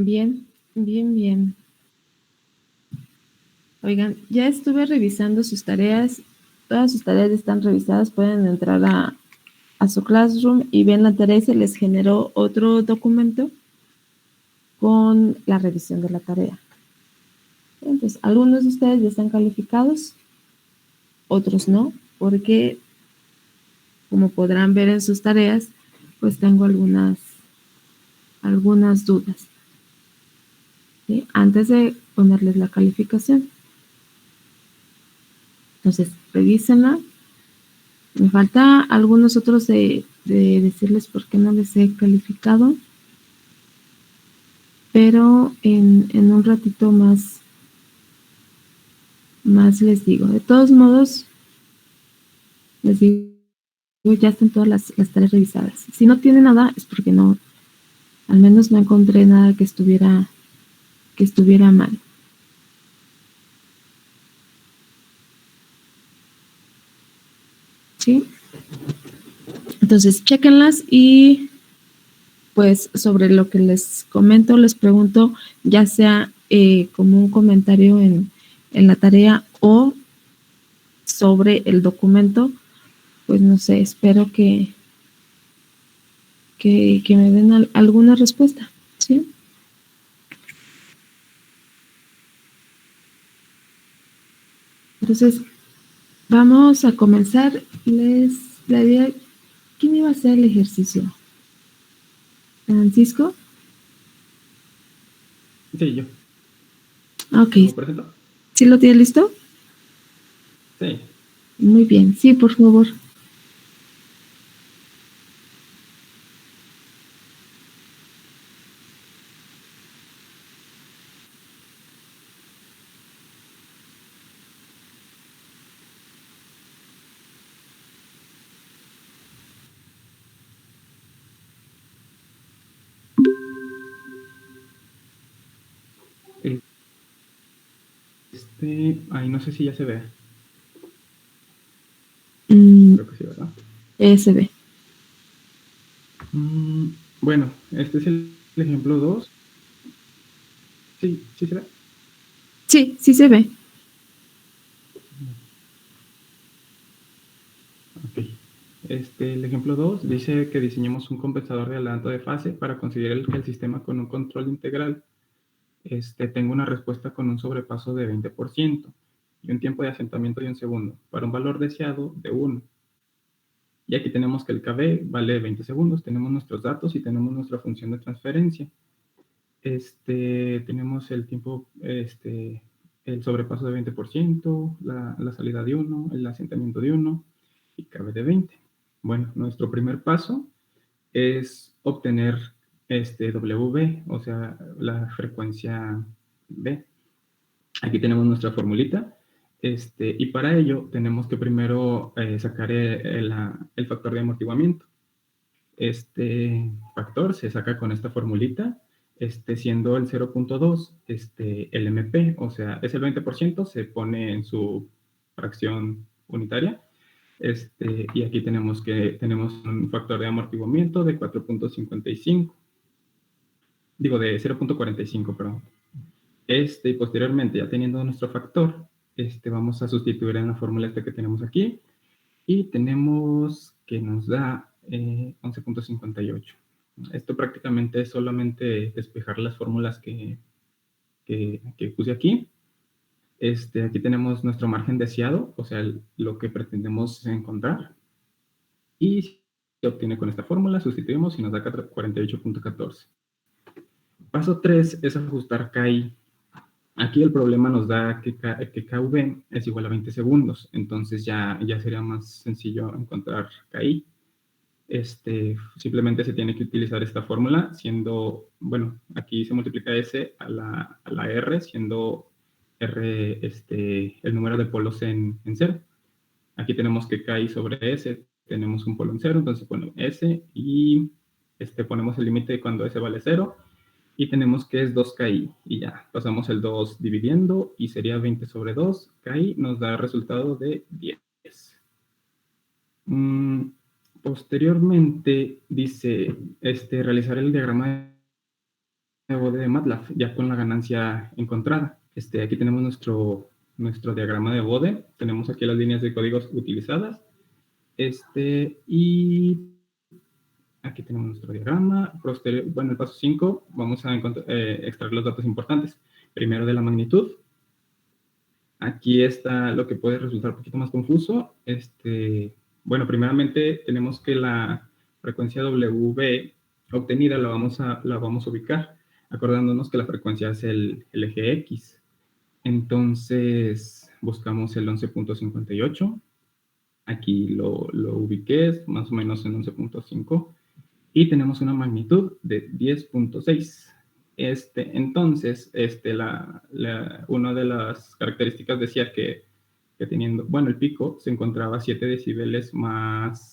Bien, bien, bien. Oigan, ya estuve revisando sus tareas. Todas sus tareas están revisadas. Pueden entrar a su Classroom y ven la tarea y se les generó otro documento con la revisión de la tarea. Entonces, algunos de ustedes ya están calificados, otros no, porque como podrán ver en sus tareas, pues tengo algunas dudas, ¿sí? Antes de ponerles la calificación. Entonces, revísenla. Me falta algunos otros de decirles por qué no les he calificado, pero en un ratito más les digo. De todos modos, les digo, ya están todas las tareas revisadas. Si no tiene nada, es porque no, al menos no encontré nada que estuviera mal. ¿Sí? Entonces, chéquenlas y pues sobre lo que les comento, les pregunto, ya sea como un comentario en la tarea o sobre el documento, pues no sé, espero que me den alguna respuesta, ¿sí? Entonces, vamos a comenzar. La idea, ¿quién iba a hacer el ejercicio? ¿Francisco? Sí, yo. Ok. ¿Lo presento? ¿Sí lo tiene listo? Sí. Muy bien. Sí, por favor. Ahí no sé si ya se ve. Creo que sí, ¿verdad? ESB. Bueno, este es el ejemplo 2. Sí, sí se ve. Sí, sí se ve. Ok. El ejemplo 2 dice que diseñemos un compensador de adelanto de fase para conseguir que el sistema con un control integral tenga una respuesta con un sobrepaso de 20% y un tiempo de asentamiento de 1 segundo para un valor deseado de 1. Y aquí tenemos que el KB vale 20 segundos, tenemos nuestros datos y tenemos nuestra función de transferencia. Tenemos el tiempo, el sobrepaso de 20%, la salida de 1, el asentamiento de 1 y KB de 20. Bueno, nuestro primer paso es obtener WB, o sea, la frecuencia B. Aquí tenemos nuestra formulita. Y para ello tenemos que primero sacar el factor de amortiguamiento. Este factor se saca con esta formulita, siendo el 0.2 el MP, o sea, es el 20%, se pone en su fracción unitaria. Y aquí tenemos un factor de amortiguamiento de 4.55, digo de 0.45, perdón. Y posteriormente, ya teniendo nuestro factor, vamos a sustituir en la fórmula que tenemos aquí y tenemos que nos da 11.58. Esto prácticamente es solamente despejar las fórmulas que puse aquí. Aquí tenemos nuestro margen deseado, o sea, lo que pretendemos encontrar. Y se obtiene con esta fórmula, sustituimos y nos da 48.14. Paso 3 es ajustar KI. Aquí el problema nos da que KV es igual a 20 segundos, entonces ya sería más sencillo encontrar KI. Simplemente se tiene que utilizar esta fórmula, siendo, bueno, aquí se multiplica S a la R, siendo R el número de polos en 0. Aquí tenemos que KI sobre S, tenemos un polo en 0, entonces ponemos S y ponemos el límite cuando S vale 0 y tenemos que es 2KI y ya, pasamos el 2 dividiendo y sería 20 sobre 2, KI nos da resultado de 10. Posteriormente dice realizar el diagrama de MATLAB, ya con la ganancia encontrada. Aquí tenemos nuestro diagrama de Bode. Tenemos aquí las líneas de códigos utilizadas. Y aquí tenemos nuestro diagrama. Bueno, el paso 5, vamos a extraer los datos importantes. Primero de la magnitud. Aquí está lo que puede resultar un poquito más confuso. Bueno, primeramente tenemos que la frecuencia W obtenida la vamos a ubicar, acordándonos que la frecuencia es el eje X. Entonces, buscamos el 11.58. Aquí lo ubiqué, es más o menos en 11.5. Y tenemos una magnitud de 10.6. Entonces, una de las características decía que teniendo, bueno, el pico se encontraba 7 decibeles más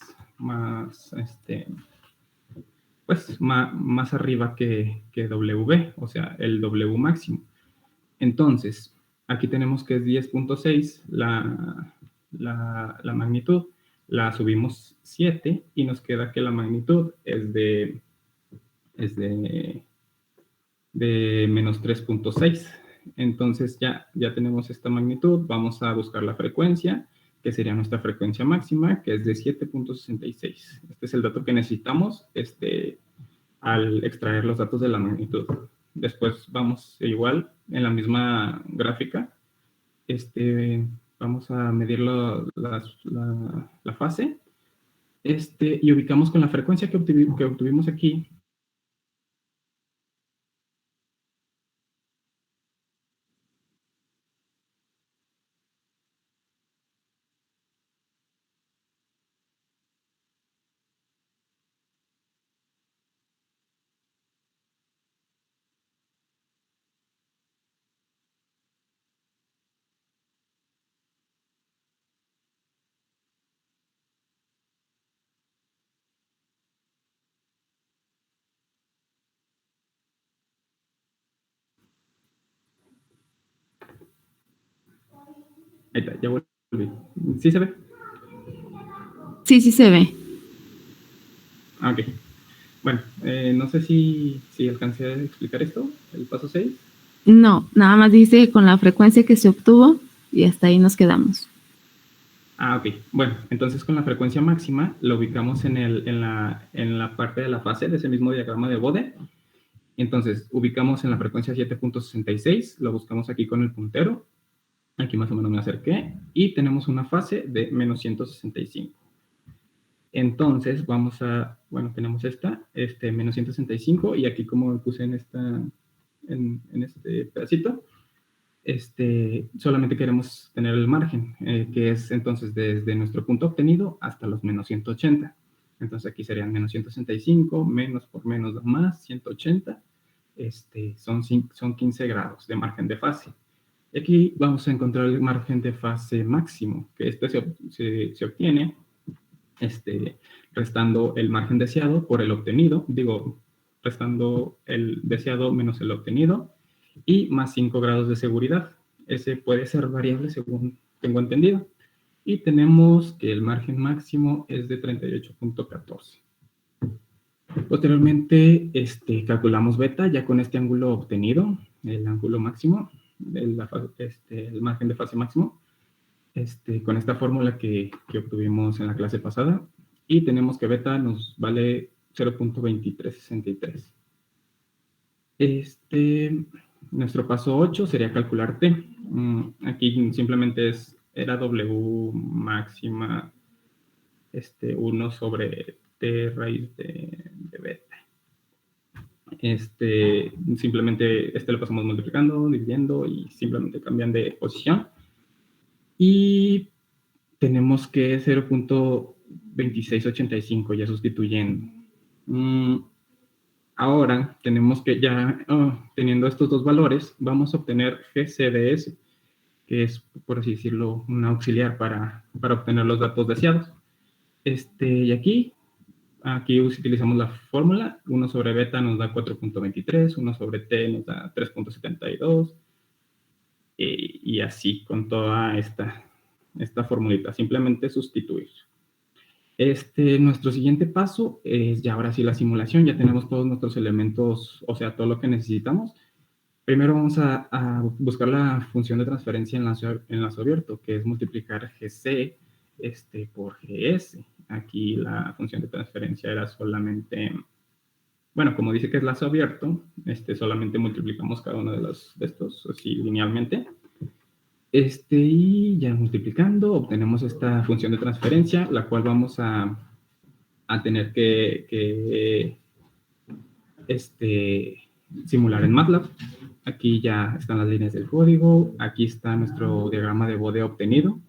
arriba que W, o sea, el W máximo. Entonces, aquí tenemos que es 10.6 la magnitud, la subimos 7 y nos queda que la magnitud es de menos 3.6. Entonces ya tenemos esta magnitud, vamos a buscar la frecuencia, que sería nuestra frecuencia máxima, que es de 7.66. Este es el dato que necesitamos al extraer los datos de la magnitud. Después vamos igual en la misma gráfica, vamos a medir la fase, y ubicamos con la frecuencia que obtuvimos aquí. Ahí está, ya volví. ¿Sí se ve? Sí, sí se ve. Ok. Bueno, no sé si alcancé a explicar esto, el paso 6. No, nada más dice con la frecuencia que se obtuvo y hasta ahí nos quedamos. Ok. Bueno, entonces con la frecuencia máxima lo ubicamos en la parte de la fase de ese mismo diagrama de Bode. Entonces, ubicamos en la frecuencia 7.66, lo buscamos aquí con el puntero. Aquí más o menos me acerqué. Y tenemos una fase de menos 165. Entonces, tenemos menos 165, y aquí como puse en este pedacito, solamente queremos tener el margen, que es entonces desde nuestro punto obtenido hasta los menos 180. Entonces aquí serían menos 165, menos por menos más 180, son 15 grados de margen de fase. Y aquí vamos a encontrar el margen de fase máximo, que se obtiene restando el margen deseado por el obtenido, restando el deseado menos el obtenido, y más 5 grados de seguridad. Ese puede ser variable según tengo entendido. Y tenemos que el margen máximo es de 38.14. Posteriormente, calculamos beta ya con este ángulo obtenido, el ángulo máximo, el margen de fase máximo, con esta fórmula que obtuvimos en la clase pasada, y tenemos que beta nos vale 0.2363. Nuestro paso 8 sería calcular T. Aquí simplemente era W máxima 1 sobre T raíz de beta. Simplemente lo pasamos multiplicando, dividiendo y simplemente cambian de posición. Y tenemos que 0.2685 ya sustituyendo. Ahora tenemos que ya, teniendo estos dos valores, vamos a obtener GCDS, que es, por así decirlo, un auxiliar para obtener los datos deseados. Y aquí utilizamos la fórmula. 1 sobre beta nos da 4.23, 1 sobre t nos da 3.72, y así con toda esta formulita, simplemente sustituir. Nuestro siguiente paso es ya ahora sí la simulación. Ya tenemos todos nuestros elementos, o sea, todo lo que necesitamos. Primero vamos a buscar la función de transferencia enlace abierto, que es multiplicar GC por GS. Aquí la función de transferencia era solamente, bueno, como dice que es lazo abierto, solamente multiplicamos cada uno de estos así linealmente. Y ya multiplicando obtenemos esta función de transferencia, la cual vamos a tener que simular en MATLAB. Aquí ya están las líneas del código, aquí está nuestro diagrama de bode obtenido.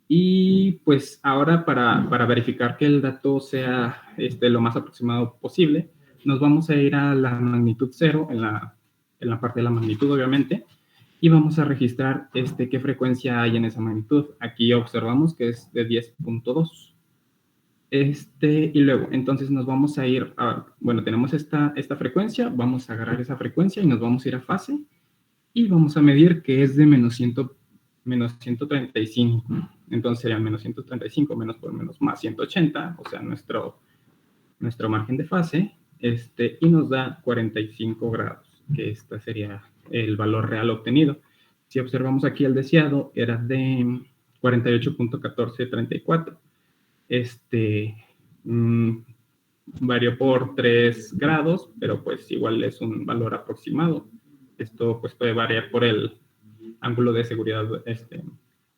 Y pues ahora para verificar que el dato sea lo más aproximado posible, nos vamos a ir a la magnitud 0, en la parte de la magnitud obviamente, y vamos a registrar qué frecuencia hay en esa magnitud. Aquí observamos que es de 10.2. Y luego, entonces nos vamos a ir bueno, tenemos esta frecuencia, vamos a agarrar esa frecuencia y nos vamos a ir a fase y vamos a medir que es de menos 135. Entonces sería menos 135 menos por menos más 180, o sea, nuestro margen de fase, y nos da 45 grados, que este sería el valor real obtenido. Si observamos aquí el deseado, era de 48.1434. Varió por 3 grados, pero pues igual es un valor aproximado. Esto pues puede variar por el ángulo de seguridad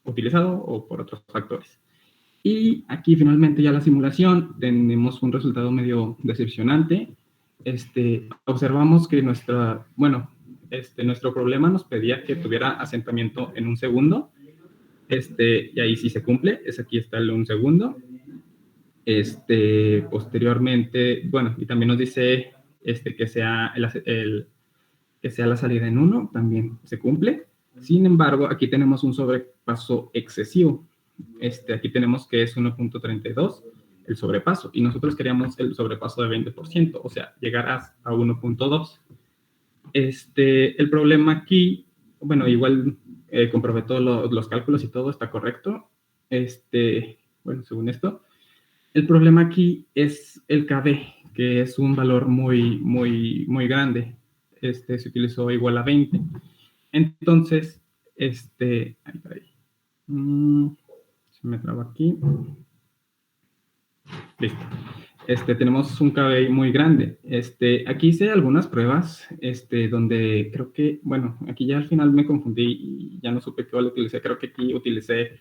utilizado o por otros factores. Y aquí finalmente ya la simulación, tenemos un resultado medio decepcionante. Observamos que nuestro problema nos pedía que tuviera asentamiento en 1 segundo. Y ahí sí se cumple, aquí está el 1 segundo. Posteriormente, bueno, y también nos dice que sea que sea la salida en 1, también se cumple. Sin embargo, aquí tenemos un sobrepaso excesivo. Aquí tenemos que es 1.32 el sobrepaso, y nosotros queríamos el sobrepaso de 20%, o sea, llegar a 1.2. El problema aquí, bueno, igual comprobé todos los cálculos y todo está correcto. Bueno, según esto, el problema aquí es el KB, que es un valor muy, muy, muy grande. Se utilizó igual a 20. Entonces, se me traba aquí. Listo. Tenemos un KB muy grande. Aquí hice algunas pruebas, donde creo que, bueno, aquí ya al final me confundí y ya no supe qué valor utilicé. Creo que aquí utilicé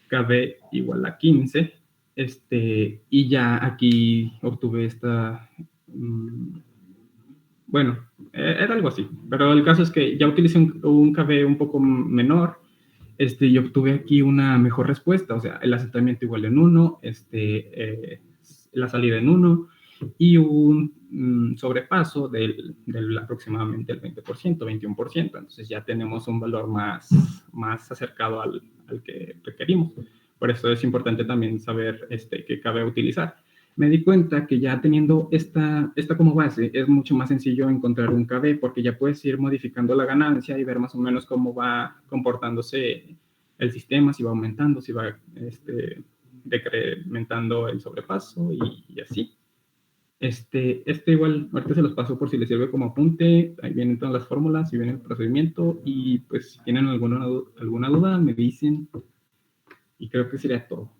KB igual a 15. Y ya aquí obtuve esta, bueno, era algo así, pero el caso es que ya utilicé un KB un poco menor, y obtuve aquí una mejor respuesta, o sea, el asentamiento igual en 1, la salida en 1, y un sobrepaso del aproximadamente el 20%, 21%, entonces ya tenemos un valor más acercado al que requerimos. Por eso es importante también saber qué KB utilizar. Me di cuenta que ya teniendo esta como base, es mucho más sencillo encontrar un KB, porque ya puedes ir modificando la ganancia y ver más o menos cómo va comportándose el sistema, si va aumentando, si va decrementando el sobrepaso y así. Igual, ahorita se los paso por si les sirve como apunte. Ahí vienen todas las fórmulas y viene el procedimiento. Y pues si tienen alguna duda, me dicen. Y creo que sería todo.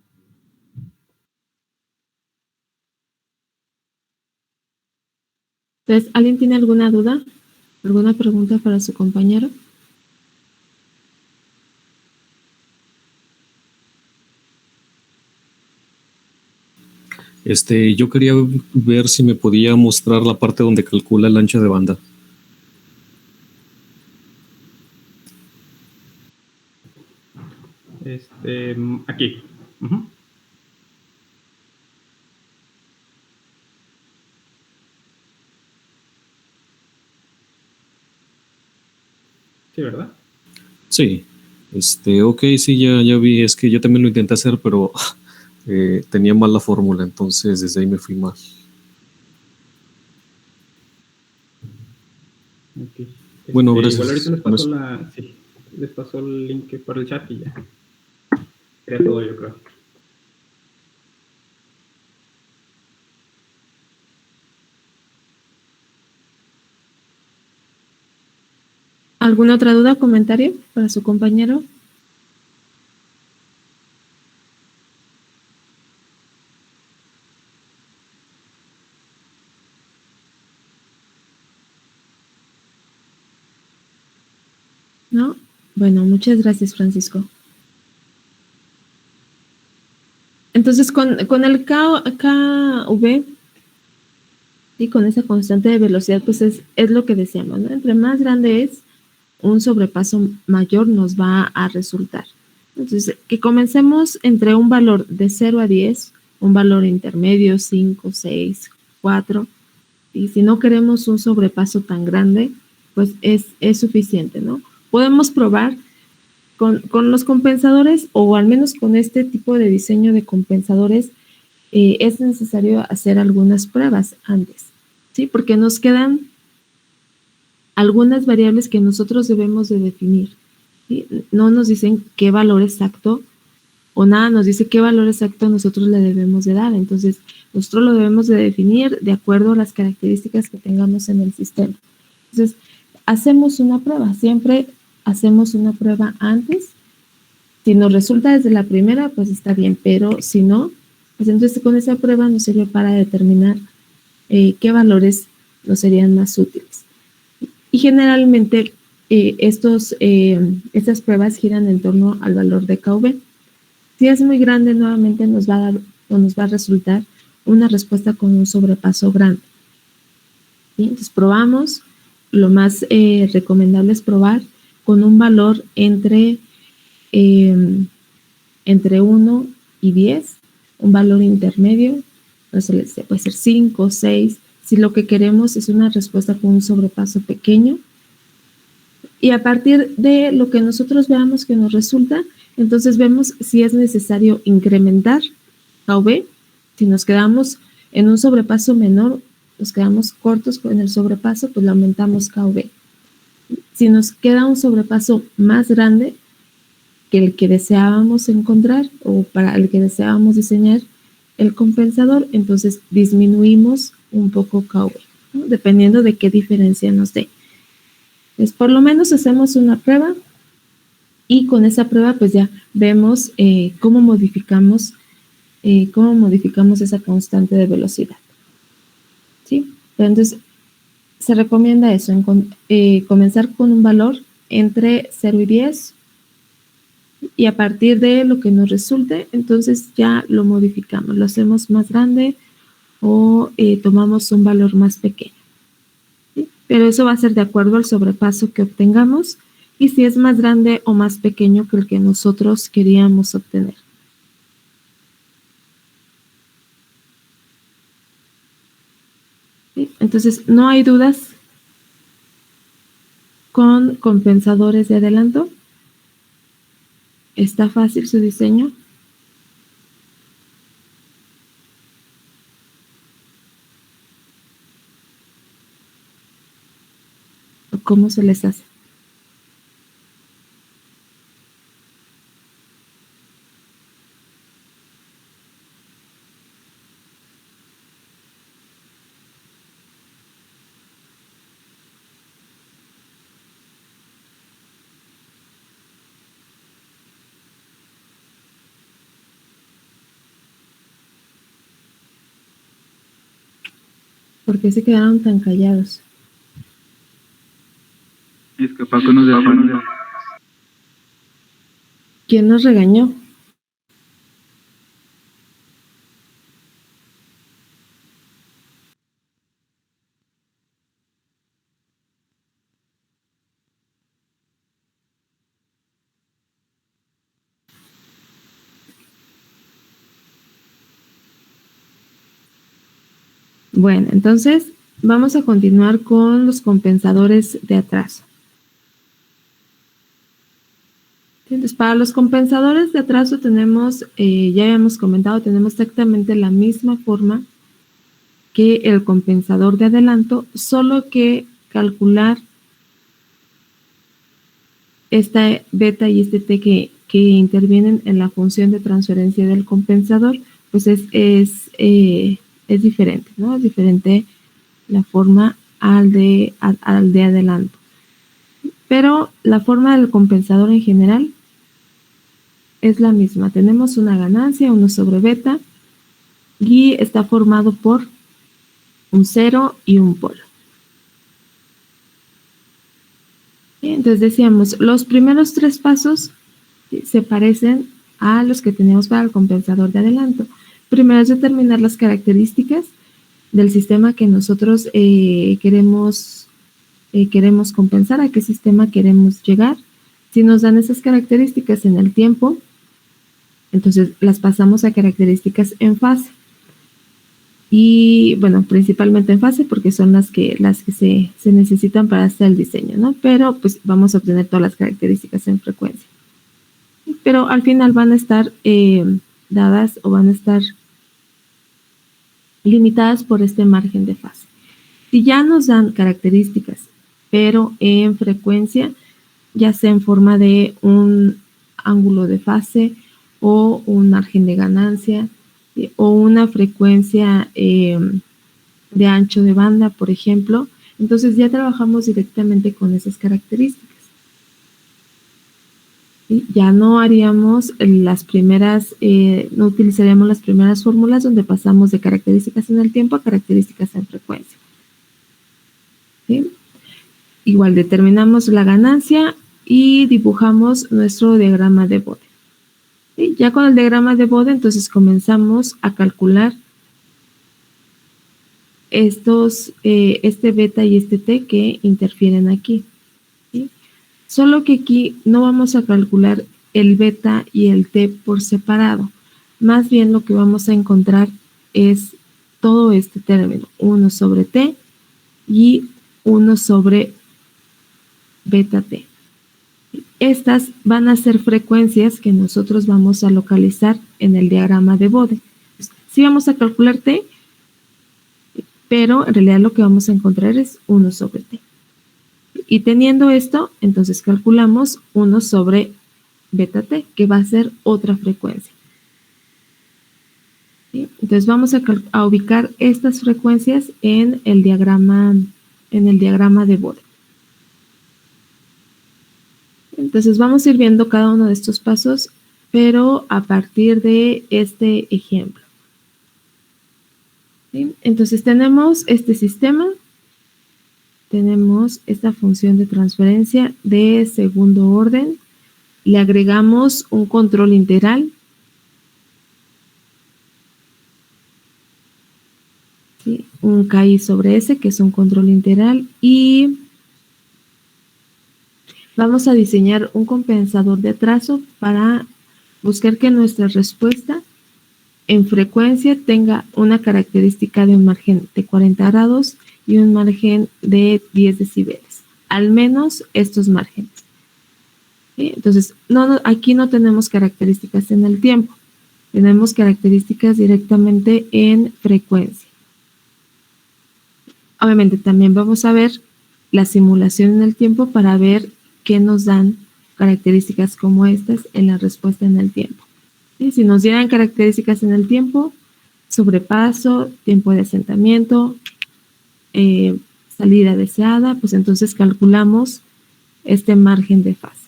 Entonces, ¿alguien tiene alguna duda? ¿Alguna pregunta para su compañero? Yo quería ver si me podía mostrar la parte donde calcula el ancho de banda. Aquí. Sí, ¿verdad? Sí. Ok, sí, ya vi. Es que yo también lo intenté hacer, pero tenía mal la fórmula, entonces desde ahí me fui mal. Okay. Bueno, gracias. Igual ahorita les paso les paso el link por el chat y ya. Sería todo, yo creo. ¿Alguna otra duda o comentario para su compañero? ¿No? Bueno, muchas gracias, Francisco. Entonces, con el KV, y con esa constante de velocidad, pues es lo que decíamos, ¿no? Entre más grande es, un sobrepaso mayor nos va a resultar. Entonces, que comencemos entre un valor de 0 a 10, un valor intermedio, 5, 6, 4, y si no queremos un sobrepaso tan grande, pues es suficiente, ¿no? Podemos probar con los compensadores, o al menos con este tipo de diseño de compensadores, es necesario hacer algunas pruebas antes, ¿sí? Porque nos quedan algunas variables que nosotros debemos de definir, ¿sí? No nos dicen qué valor exacto, o nada nos dice qué valor exacto nosotros le debemos de dar. Entonces, nosotros lo debemos de definir de acuerdo a las características que tengamos en el sistema. Entonces, hacemos una prueba, siempre hacemos una prueba antes. Si nos resulta desde la primera, pues está bien, pero si no, pues entonces con esa prueba nos sirve para determinar qué valores nos serían más útiles. Y generalmente estas pruebas giran en torno al valor de KV. Si es muy grande, nuevamente nos va a dar o nos va a resultar una respuesta con un sobrepaso grande. ¿Sí? Entonces probamos, lo más recomendable es probar con un valor entre 1 y 10, un valor intermedio, puede ser 5, 6, si lo que queremos es una respuesta con un sobrepaso pequeño. Y a partir de lo que nosotros veamos que nos resulta, entonces vemos si es necesario incrementar KV. Si nos quedamos en un sobrepaso menor, nos quedamos cortos con el sobrepaso, pues le aumentamos KV. Si nos queda un sobrepaso más grande que el que deseábamos encontrar o para el que deseábamos diseñar el compensador, entonces disminuimos un poco KV, ¿no? Dependiendo de qué diferencia nos dé. Pues por lo menos hacemos una prueba y con esa prueba pues ya vemos cómo modificamos esa constante de velocidad, ¿sí? Pero entonces se recomienda eso, comenzar con un valor entre 0 y 10 y a partir de lo que nos resulte, entonces ya lo modificamos, lo hacemos más grande o tomamos un valor más pequeño. ¿Sí? Pero eso va a ser de acuerdo al sobrepaso que obtengamos y si es más grande o más pequeño que el que nosotros queríamos obtener. ¿Sí? Entonces, no hay dudas con compensadores de adelanto. ¿Está fácil su diseño? ¿O cómo se les hace? ¿Por qué se quedaron tan callados? Es que Paco nos dejó. ¿Quién nos regañó? Bueno, entonces vamos a continuar con los compensadores de atraso. Entonces, para los compensadores de atraso tenemos, ya habíamos comentado, tenemos exactamente la misma forma que el compensador de adelanto, solo que calcular esta beta y este t que que intervienen en la función de transferencia del compensador, pues es diferente, ¿no? Es diferente la forma al de adelanto. Pero la forma del compensador en general es la misma. Tenemos una ganancia, 1 sobre beta, y está formado por un 0 y un polo. Entonces decíamos, los primeros 3 pasos se parecen a los que teníamos para el compensador de adelanto. Primero es determinar las características del sistema que nosotros queremos compensar, a qué sistema queremos llegar. Si nos dan esas características en el tiempo, entonces las pasamos a características en fase. Y bueno, principalmente en fase porque son las que se necesitan para hacer el diseño, ¿no? Pero pues vamos a obtener todas las características en frecuencia. Pero al final van a estar dadas o van a estar limitadas por este margen de fase. Si ya nos dan características, pero en frecuencia, ya sea en forma de un ángulo de fase o un margen de ganancia, o una frecuencia de ancho de banda, por ejemplo, entonces ya trabajamos directamente con esas características. ¿Sí? Ya no haríamos no utilizaríamos las primeras fórmulas donde pasamos de características en el tiempo a características en frecuencia. ¿Sí? Igual determinamos la ganancia y dibujamos nuestro diagrama de Bode. ¿Sí? Ya con el diagrama de Bode, entonces comenzamos a calcular este beta y este t que interfieren aquí. ¿Sí? Solo que aquí no vamos a calcular el beta y el t por separado. Más bien lo que vamos a encontrar es todo este término, 1 sobre t y 1 sobre beta t. Estas van a ser frecuencias que nosotros vamos a localizar en el diagrama de Bode. Sí vamos a calcular t, pero en realidad lo que vamos a encontrar es 1 sobre t. Y teniendo esto, entonces calculamos 1 sobre beta t, que va a ser otra frecuencia. ¿Sí? Entonces vamos a ubicar estas frecuencias en el diagrama de Bode. Entonces vamos a ir viendo cada uno de estos pasos, pero a partir de este ejemplo. ¿Sí? Entonces tenemos este sistema, tenemos esta función de transferencia de segundo orden, le agregamos un control integral. ¿Sí? Un KI sobre S, que es un control integral, y vamos a diseñar un compensador de atraso para buscar que nuestra respuesta en frecuencia tenga una característica de un margen de 40 grados y un margen de 10 decibeles. Al menos estos márgenes. ¿Sí? Entonces, aquí no tenemos características en el tiempo. Tenemos características directamente en frecuencia. Obviamente también vamos a ver la simulación en el tiempo para ver qué nos dan características como estas en la respuesta en el tiempo. ¿Sí? Si nos dieran características en el tiempo, sobrepaso, tiempo de asentamiento, salida deseada, pues entonces calculamos este margen de fase.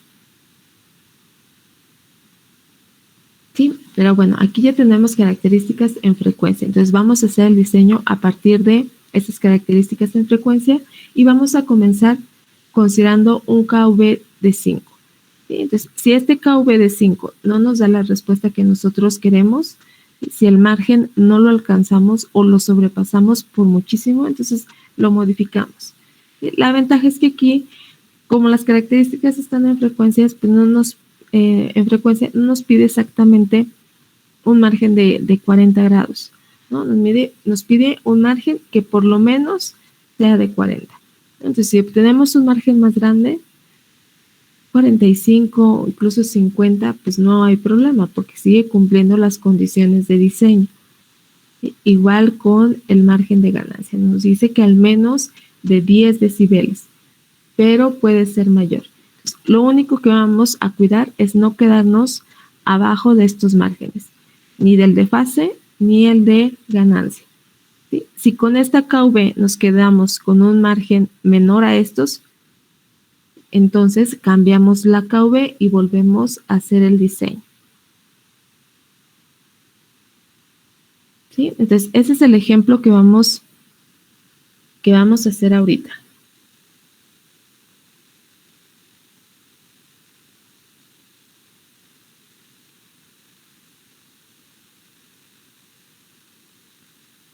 ¿Sí? Pero bueno, aquí ya tenemos características en frecuencia. Entonces vamos a hacer el diseño a partir de estas características en frecuencia y vamos a comenzar considerando un KV de 5. ¿Sí? Entonces, si este KV de 5 no nos da la respuesta que nosotros queremos, si el margen no lo alcanzamos o lo sobrepasamos por muchísimo, entonces lo modificamos. ¿Sí? La ventaja es que aquí, como las características están en frecuencias, pues en frecuencia no nos pide exactamente un margen de 40 grados, ¿no? Nos pide un margen que por lo menos sea de 40. Entonces, si obtenemos un margen más grande, 45, incluso 50, pues no hay problema porque sigue cumpliendo las condiciones de diseño. Igual con el margen de ganancia. Nos dice que al menos de 10 decibeles, pero puede ser mayor. Lo único que vamos a cuidar es no quedarnos abajo de estos márgenes, ni del de fase, ni el de ganancia. ¿Sí? Si con esta KV nos quedamos con un margen menor a estos, entonces cambiamos la KV y volvemos a hacer el diseño. ¿Sí? Entonces, ese es el ejemplo que vamos a hacer ahorita.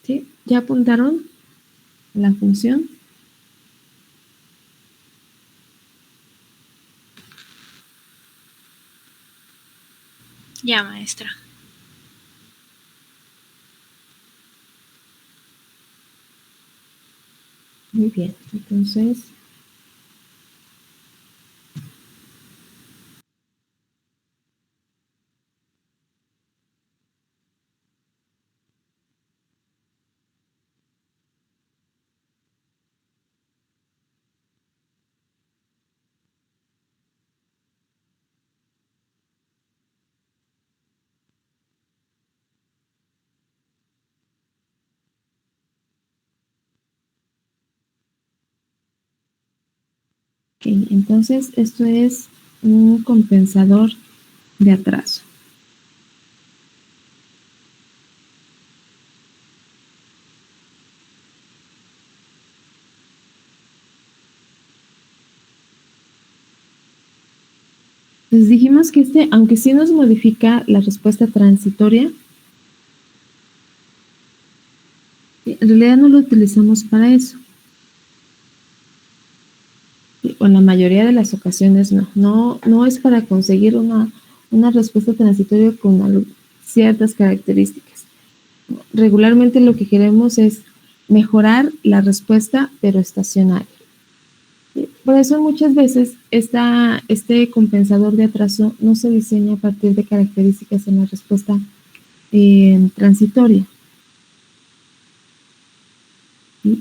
¿Sí? ¿Ya apuntaron la función? Ya, maestra. Muy bien, entonces entonces esto es un compensador de atraso. Les dijimos que aunque sí nos modifica la respuesta transitoria, en realidad no lo utilizamos para eso. O en la mayoría de las ocasiones no es para conseguir una respuesta transitoria con ciertas características. Regularmente lo que queremos es mejorar la respuesta, pero estacionaria. Por eso muchas veces este compensador de atraso no se diseña a partir de características en la respuesta transitoria.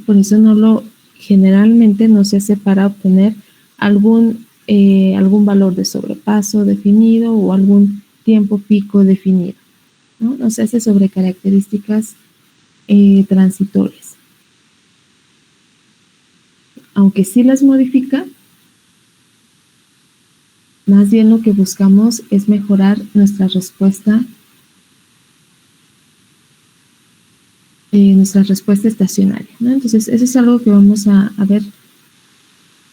Por eso generalmente no se hace para obtener algún valor de sobrepaso definido o algún tiempo pico definido, ¿no? No se hace sobre características transitorias. Aunque sí las modifica, más bien lo que buscamos es mejorar nuestra respuesta estacionaria, ¿no? Entonces, eso es algo que vamos a ver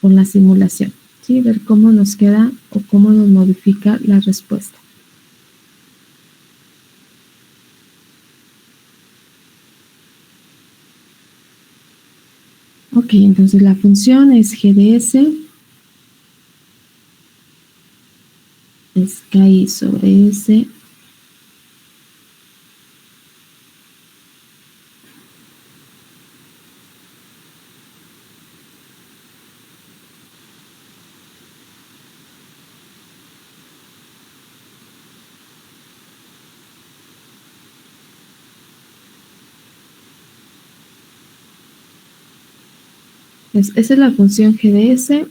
con la simulación, ¿sí? Ver cómo nos queda o cómo nos modifica la respuesta. Ok, entonces la función es GDS, es KI sobre S, esa es la función GDS.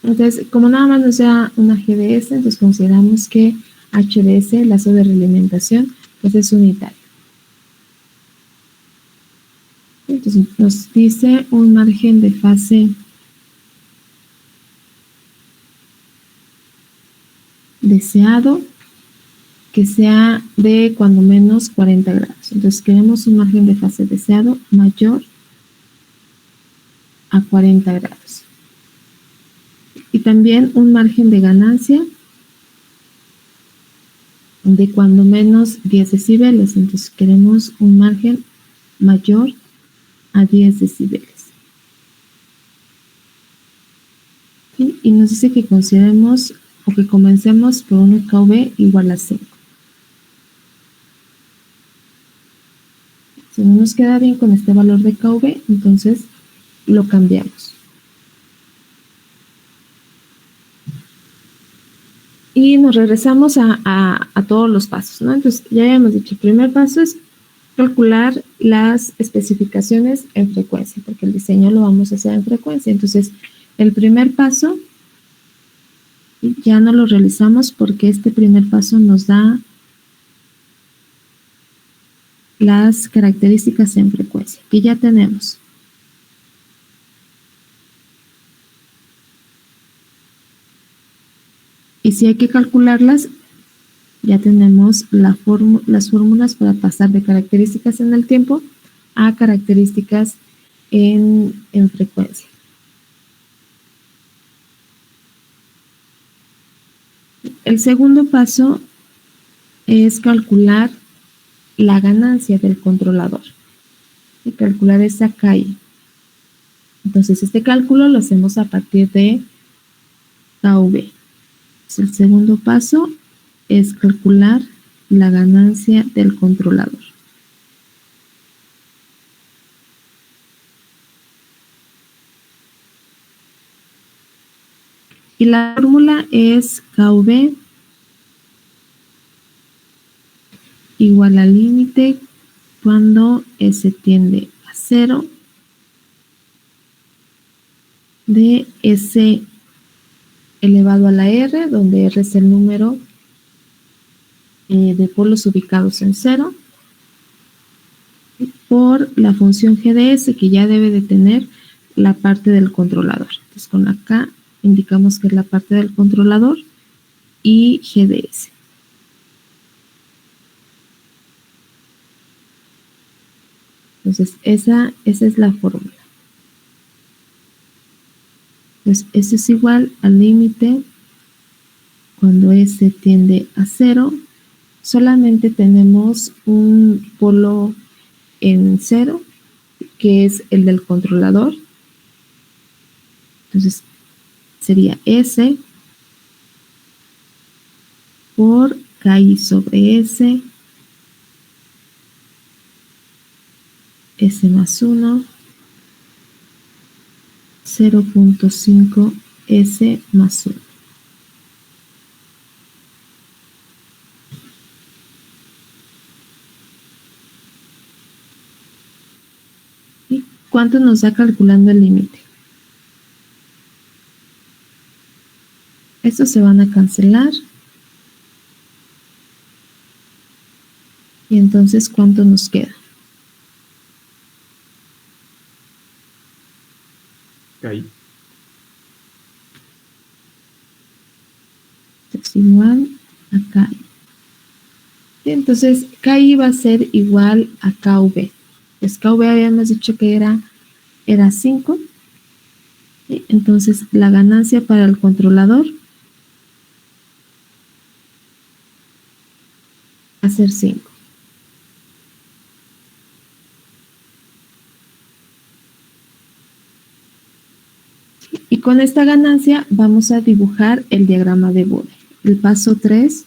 Entonces, como nada más no sea una GDS, entonces consideramos que HDS, lazo de realimentación, pues es unitario. Entonces, nos dice un margen de fase deseado que sea de cuando menos 40 grados. Entonces, queremos un margen de fase deseado mayor a 40 grados. Y también un margen de ganancia de cuando menos 10 decibeles. Entonces queremos un margen mayor a 10 decibeles. ¿Sí? Y nos dice que consideremos o que comencemos por una KV igual a 5. Si no nos queda bien con este valor de KV, entonces lo cambiamos. Y nos regresamos a todos los pasos, ¿no? Entonces, ya habíamos dicho, el primer paso es calcular las especificaciones en frecuencia, porque el diseño lo vamos a hacer en frecuencia. Entonces, el primer paso Y ya no lo realizamos porque este primer paso nos da las características en frecuencia que ya tenemos. Y si hay que calcularlas, ya tenemos las fórmulas para pasar de características en el tiempo a características en frecuencia. El segundo paso es calcular la ganancia del controlador y calcular esa calle. Entonces, este cálculo lo hacemos a partir de KV. El segundo paso es calcular la ganancia del controlador. Y la fórmula es KV igual al límite cuando S tiende a 0 de S elevado a la R, donde R es el número de polos ubicados en 0, por la función G de S, que ya debe de tener la parte del controlador. Entonces, con acá indicamos que es la parte del controlador y G de S. Entonces, esa es la fórmula. Entonces, S es igual al límite cuando S tiende a 0. Solamente tenemos un polo en 0, que es el del controlador. Entonces, sería S por KI sobre S, S más 1, 0.5 S más 1. ¿Y cuánto nos da calculando el límite? Estos se van a cancelar. Y entonces, ¿cuánto nos queda? Ahí. Es igual a KI. Entonces, KI va a ser igual a KV. Pues KV habíamos dicho que era 5. Entonces, la ganancia para el controlador va a ser 5. Y con esta ganancia vamos a dibujar el diagrama de Bode. El paso 3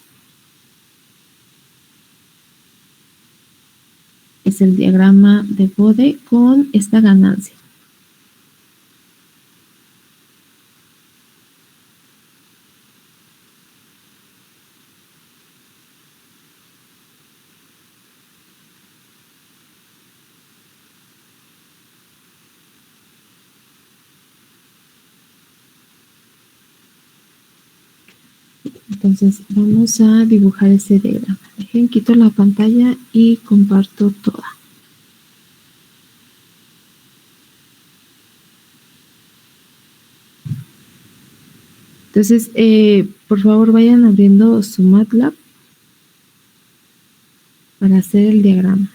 es el diagrama de Bode con esta ganancia. Entonces vamos a dibujar ese diagrama. Dejen, quito la pantalla y comparto toda. Entonces, por favor vayan abriendo su MATLAB para hacer el diagrama.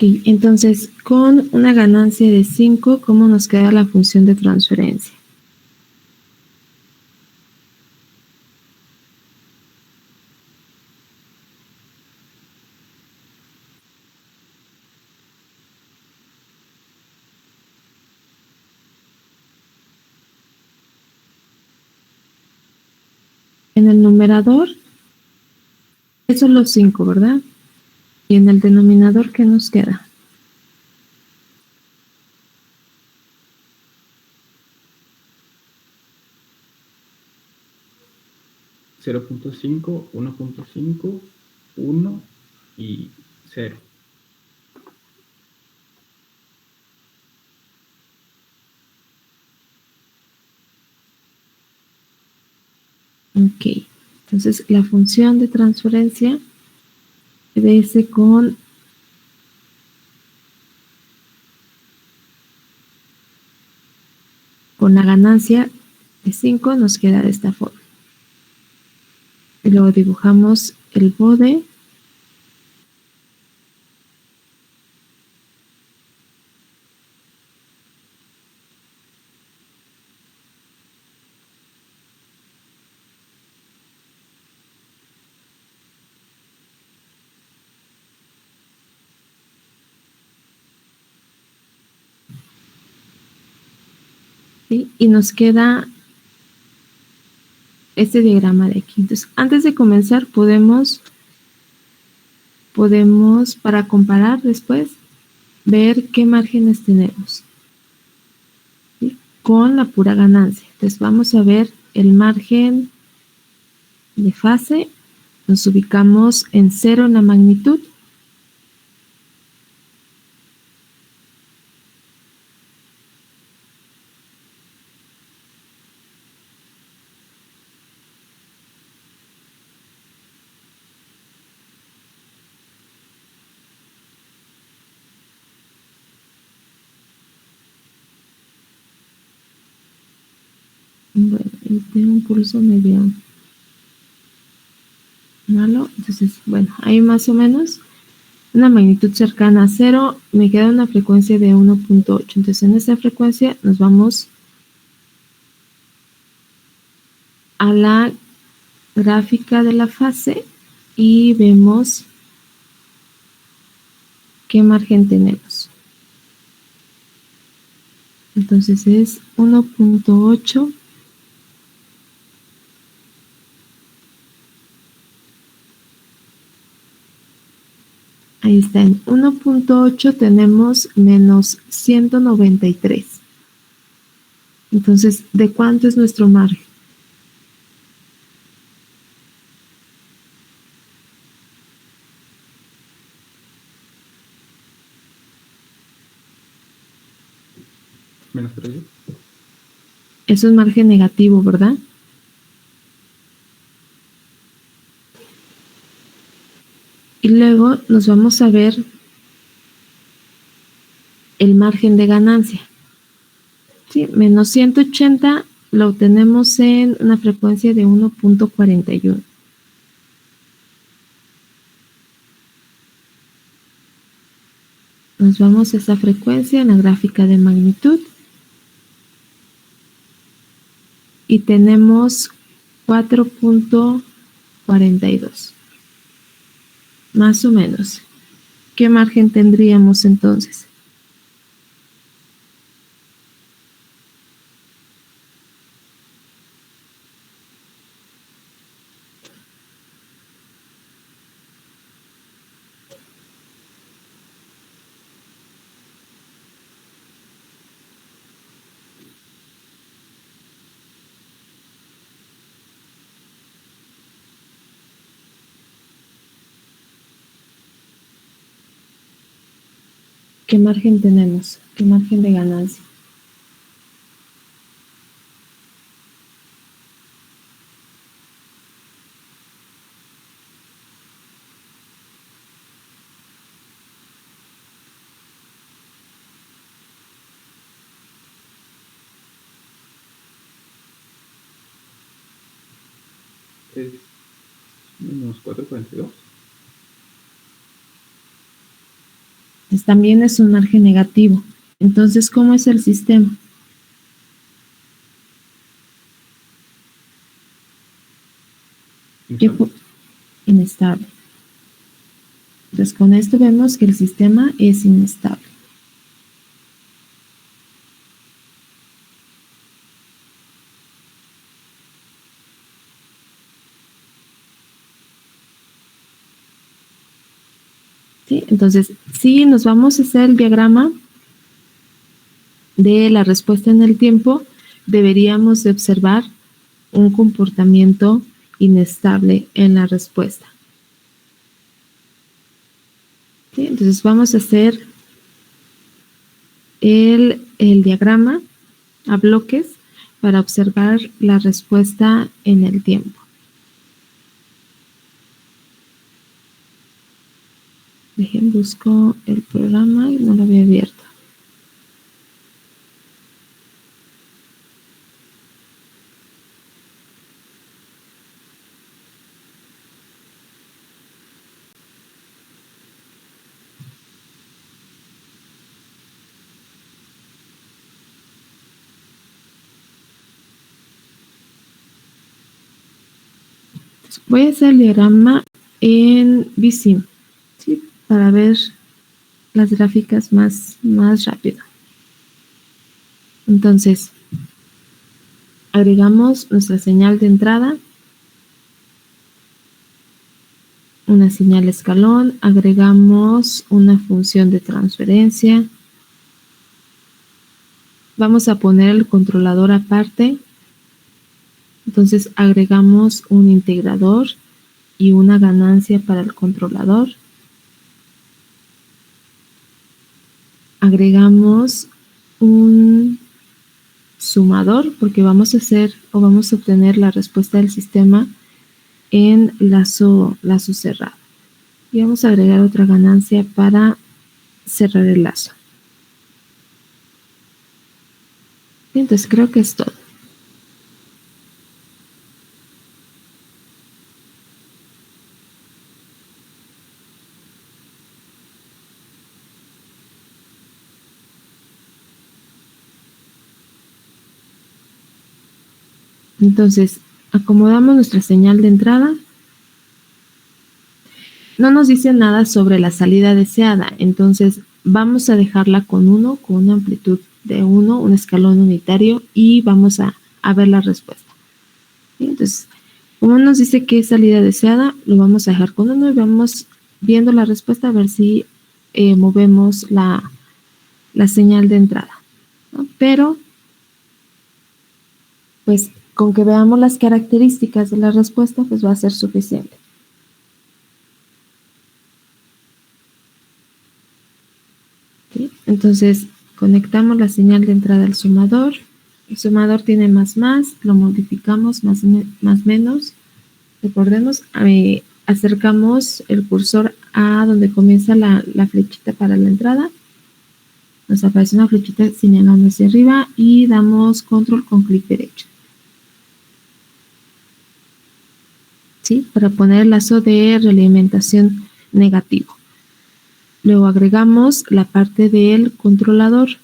Ok, entonces, con una ganancia de 5, ¿cómo nos queda la función de transferencia? En el numerador es solo 5, ¿verdad? Y en el denominador, ¿qué nos queda? 0.5, 1.5, 1 y 0. Ok, entonces la función de transferencia obedece con la ganancia de 5 nos queda de esta forma. Y luego dibujamos el bode. ¿Sí? Y nos queda este diagrama de aquí. Entonces, antes de comenzar, podemos, para comparar después, ver qué márgenes tenemos, ¿sí? Con la pura ganancia. Entonces, vamos a ver el margen de fase. Nos ubicamos en 0 en la magnitud. Bueno, este impulso medio malo. Entonces, bueno, ahí más o menos una magnitud cercana a 0, me queda una frecuencia de 1.8. Entonces, en esta frecuencia nos vamos a la gráfica de la fase y vemos qué margen tenemos. Entonces es 1.8. Ahí está, en 1.8 tenemos menos 193. Entonces, ¿de cuánto es nuestro margen? Menos 3. Eso es margen negativo, ¿verdad? Y luego nos vamos a ver el margen de ganancia. ¿Sí? Menos 180 lo obtenemos en una frecuencia de 1.41. Nos vamos a esa frecuencia en la gráfica de magnitud y tenemos 4.42. Más o menos. ¿Qué margen tendríamos entonces? ¿Qué margen tenemos? ¿Qué margen de ganancia? Es menos 4.42. Pues también es un margen negativo. Entonces, ¿cómo es el sistema? Inestable. Entonces, con esto vemos que el sistema es inestable. ¿Sí? Entonces, si nos vamos a hacer el diagrama de la respuesta en el tiempo, deberíamos de observar un comportamiento inestable en la respuesta. ¿Sí? Entonces vamos a hacer el diagrama a bloques para observar la respuesta en el tiempo. Dejen, busco el programa y no lo había abierto. Voy a hacer el diagrama en VSim, ¿sí? Para ver las gráficas más rápido. Entonces, agregamos nuestra señal de entrada, una señal escalón, agregamos una función de transferencia, vamos a poner el controlador aparte, entonces agregamos un integrador y una ganancia para el controlador. Agregamos un sumador porque vamos a hacer o vamos a obtener la respuesta del sistema en lazo cerrado. Y vamos a agregar otra ganancia para cerrar el lazo. Entonces creo que es todo. Entonces, acomodamos nuestra señal de entrada. No nos dice nada sobre la salida deseada, entonces vamos a dejarla con 1, con una amplitud de 1, un escalón unitario, y vamos a ver la respuesta. ¿Sí? Entonces, como nos dice que es salida deseada, lo vamos a dejar con 1 y vamos viendo la respuesta a ver si movemos la señal de entrada, ¿no? Pero, pues, con que veamos las características de la respuesta, pues va a ser suficiente. ¿Sí? Entonces, conectamos la señal de entrada al sumador. El sumador tiene más, lo modificamos, más menos. Recordemos, acercamos el cursor a donde comienza la flechita para la entrada. Nos aparece una flechita señalando hacia arriba y damos control con clic derecho. ¿Sí? Para poner el lazo de realimentación negativo. Luego agregamos la parte del controlador.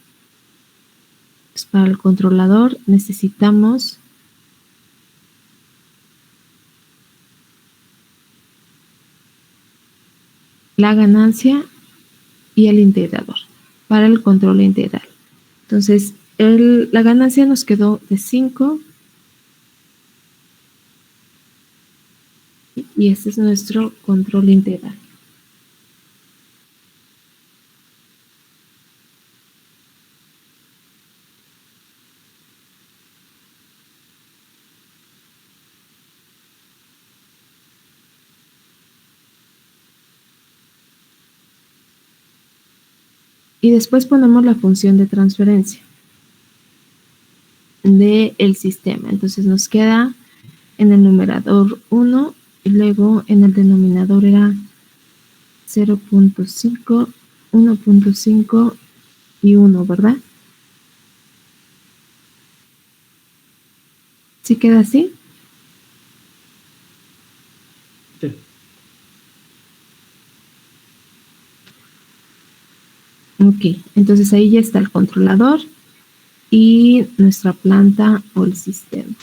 Pues para el controlador necesitamos la ganancia y el integrador para el control integral. Entonces, la ganancia nos quedó de 5 y este es nuestro control integral. Y después ponemos la función de transferencia del sistema. Entonces nos queda en el numerador 1 y luego en el denominador era 0.5, 1.5 y 1, ¿verdad? ¿Sí queda así? Sí. Ok, entonces ahí ya está el controlador y nuestra planta o el sistema.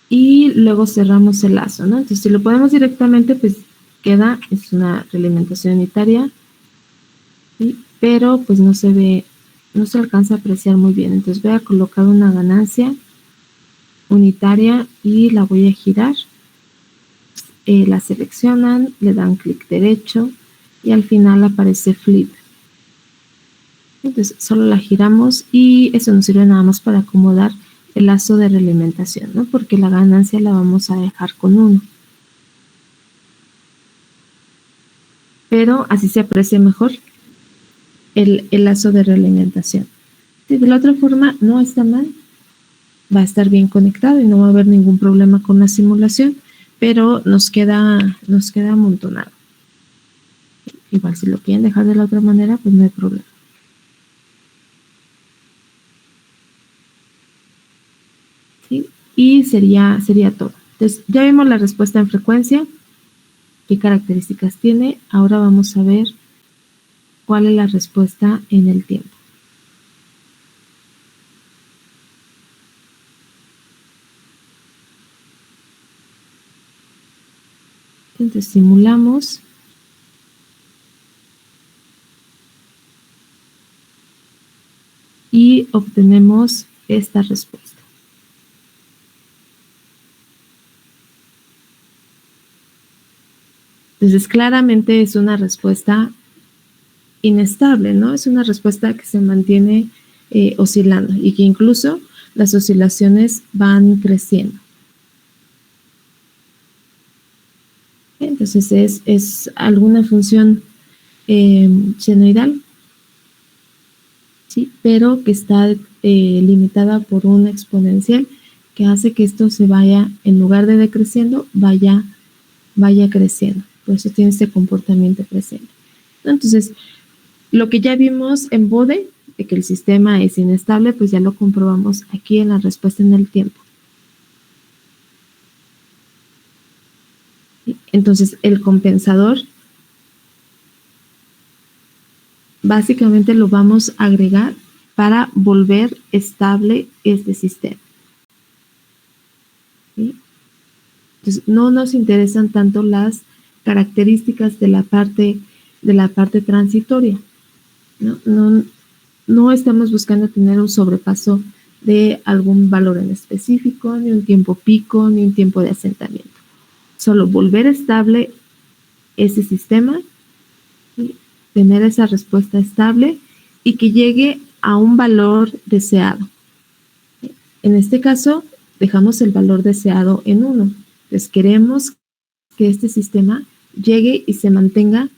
Y luego cerramos el lazo, ¿no? Entonces, si lo ponemos directamente, pues queda, es una realimentación unitaria, ¿sí? Pero pues no se ve, no se alcanza a apreciar muy bien. Entonces voy a colocar una ganancia unitaria y la voy a girar. La seleccionan, le dan clic derecho y al final aparece flip. Entonces solo la giramos y eso nos sirve nada más para acomodar el lazo de realimentación, ¿no? Porque la ganancia la vamos a dejar con 1. Pero así se aprecia mejor el lazo de realimentación. Si de la otra forma no está mal, va a estar bien conectado y no va a haber ningún problema con la simulación, pero nos queda amontonado. Igual si lo quieren dejar de la otra manera, pues no hay problema. ¿Sí? Y sería todo. Entonces, ya vimos la respuesta en frecuencia, qué características tiene. Ahora vamos a ver cuál es la respuesta en el tiempo. Entonces, simulamos. Y obtenemos esta respuesta. Entonces, claramente es una respuesta inestable, ¿no? Es una respuesta que se mantiene oscilando y que incluso las oscilaciones van creciendo. Entonces, es alguna función senoidal, ¿sí? Pero que está limitada por una exponencial que hace que esto se vaya, en lugar de decreciendo, vaya creciendo. Por eso tiene este comportamiento presente. Entonces, lo que ya vimos en Bode, de que el sistema es inestable, pues ya lo comprobamos aquí en la respuesta en el tiempo. Entonces, el compensador básicamente lo vamos a agregar para volver estable este sistema. ¿Sí? Entonces, no nos interesan tanto las características de la parte transitoria. No estamos buscando tener un sobrepaso de algún valor en específico, ni un tiempo pico, ni un tiempo de asentamiento. Solo volver estable ese sistema, ¿sí? Tener esa respuesta estable y que llegue a un valor deseado. En este caso, dejamos el valor deseado en 1. Entonces, queremos que este sistema llegue y se mantenga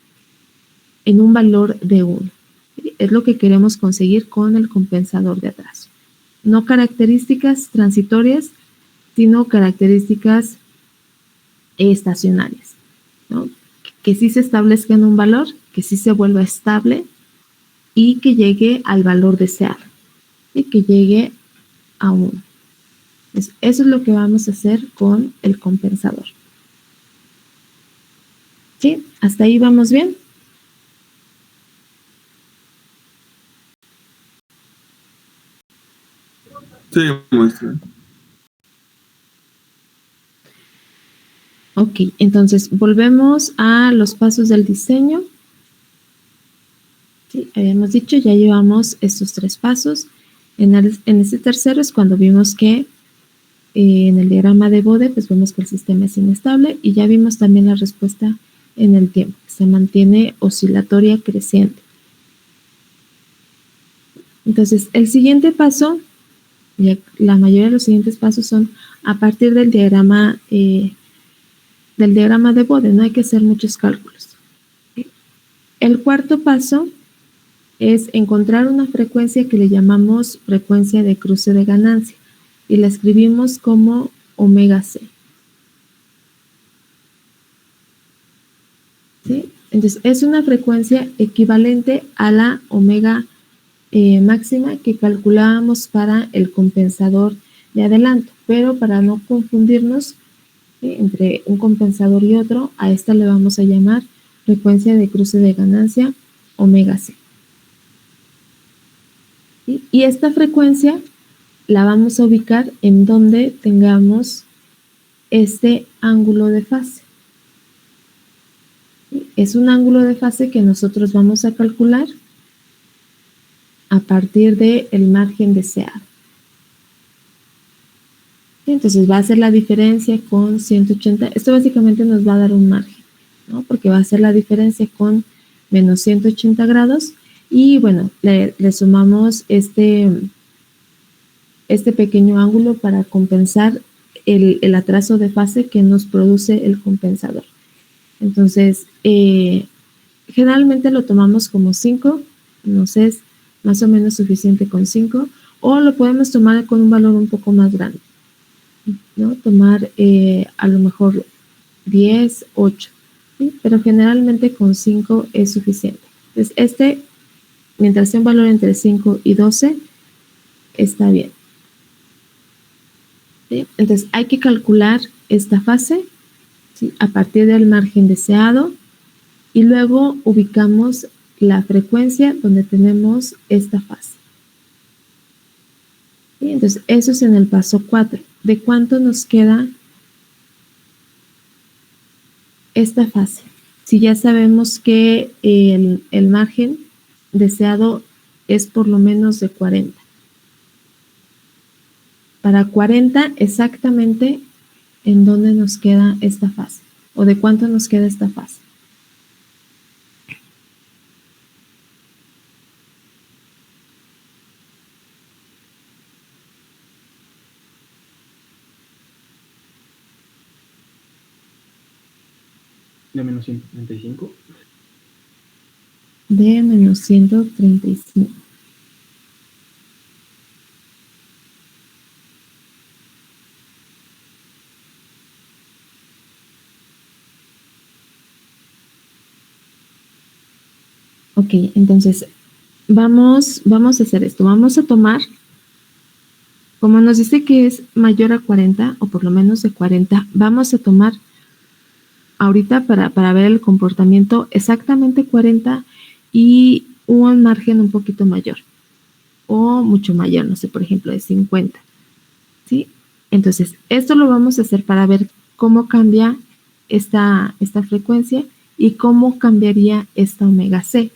en un valor de 1. Es lo que queremos conseguir con el compensador de atraso. No características transitorias, sino características estacionarias, ¿no? Que sí se establezca en un valor, que sí se vuelva estable y que llegue al valor deseado, y que llegue a 1. Eso es lo que vamos a hacer con el compensador. ¿Sí? ¿Hasta ahí vamos bien? Sí, maestra. Ok, entonces volvemos a los pasos del diseño. Sí, habíamos dicho, ya llevamos estos 3 pasos. En este tercero es cuando vimos que en el diagrama de Bode, pues vemos que el sistema es inestable y ya vimos también la respuesta en el tiempo, que se mantiene oscilatoria creciente. Entonces, el siguiente paso, la mayoría de los siguientes pasos son a partir del diagrama de Bode, no hay que hacer muchos cálculos. El cuarto paso es encontrar una frecuencia que le llamamos frecuencia de cruce de ganancia y la escribimos como omega C. ¿Sí? Entonces, es una frecuencia equivalente a la omega máxima que calculábamos para el compensador de adelanto, pero para no confundirnos entre un compensador y otro, a esta le vamos a llamar frecuencia de cruce de ganancia omega C. ¿Sí? Y esta frecuencia la vamos a ubicar en donde tengamos este ángulo de fase. ¿Sí? Es un ángulo de fase que nosotros vamos a calcular a partir del margen deseado. Entonces va a ser la diferencia con 180. Esto básicamente nos va a dar un margen, ¿no? Porque va a ser la diferencia con menos 180 grados. Y bueno, le sumamos este pequeño ángulo para compensar el atraso de fase que nos produce el compensador. Entonces, generalmente lo tomamos como 5, nos es más o menos suficiente con 5, o lo podemos tomar con un valor un poco más grande, ¿no? Tomar a lo mejor 10, 8, ¿sí? Pero generalmente con 5 es suficiente. Entonces, mientras sea un valor entre 5 y 12, está bien. ¿Sí? Entonces, hay que calcular esta fase, ¿sí? A partir del margen deseado, y luego ubicamos la frecuencia donde tenemos esta fase. ¿Sí? Entonces, eso es en el paso 4. ¿De cuánto nos queda esta fase? Si ya sabemos que el margen deseado es por lo menos de 40. Para 40 exactamente, ¿en dónde nos queda esta fase? ¿O de cuánto nos queda esta fase? De menos 135. De menos 135. Ok, entonces vamos a hacer esto. Vamos a tomar, como nos dice que es mayor a 40, o por lo menos de 40, vamos a tomar ahorita para ver el comportamiento exactamente 40 y un margen un poquito mayor o mucho mayor, no sé, por ejemplo, de 50. ¿Sí? Entonces, esto lo vamos a hacer para ver cómo cambia esta frecuencia y cómo cambiaría esta omega C.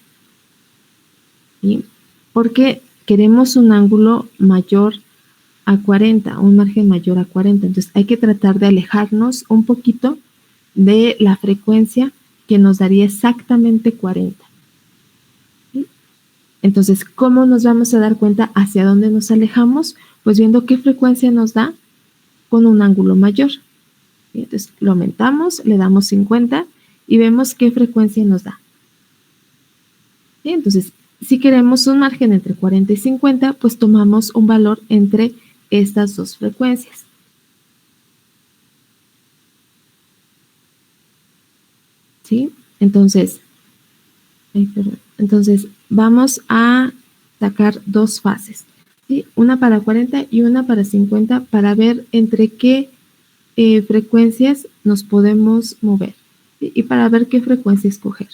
¿Sí? Porque queremos un ángulo mayor a 40, un margen mayor a 40. Entonces, hay que tratar de alejarnos un poquito de la frecuencia que nos daría exactamente 40. ¿Sí? Entonces, ¿cómo nos vamos a dar cuenta hacia dónde nos alejamos? Pues viendo qué frecuencia nos da con un ángulo mayor. ¿Sí? Entonces, lo aumentamos, le damos 50 y vemos qué frecuencia nos da. ¿Sí? Entonces, si queremos un margen entre 40 y 50, pues tomamos un valor entre estas dos frecuencias. ¿Sí? Entonces vamos a sacar dos fases, ¿sí? Una para 40 y una para 50 para ver entre qué frecuencias nos podemos mover, ¿sí? Y para ver qué frecuencia escoger.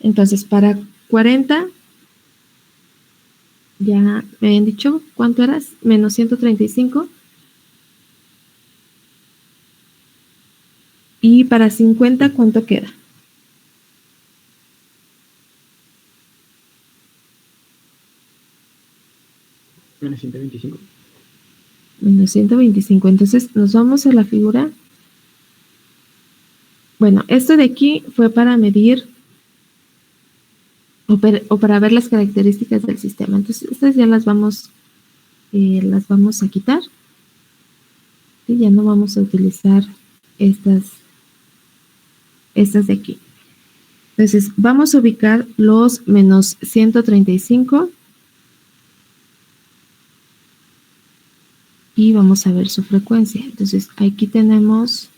Entonces, para 40, ya me habían dicho, ¿cuánto eras? Menos 135. Y para 50, ¿cuánto queda? Menos 125. Menos 125. Entonces, nos vamos a la figura. Bueno, esto de aquí fue para medir o para ver las características del sistema. Entonces, estas ya las vamos a quitar. ¿Sí? Ya no vamos a utilizar estas de aquí. Entonces, vamos a ubicar los menos 135 y vamos a ver su frecuencia. Entonces, aquí tenemos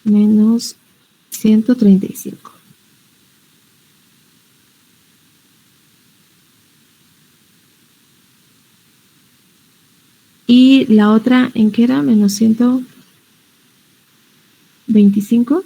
menos 135. Y la otra, ¿en qué era? Menos 125.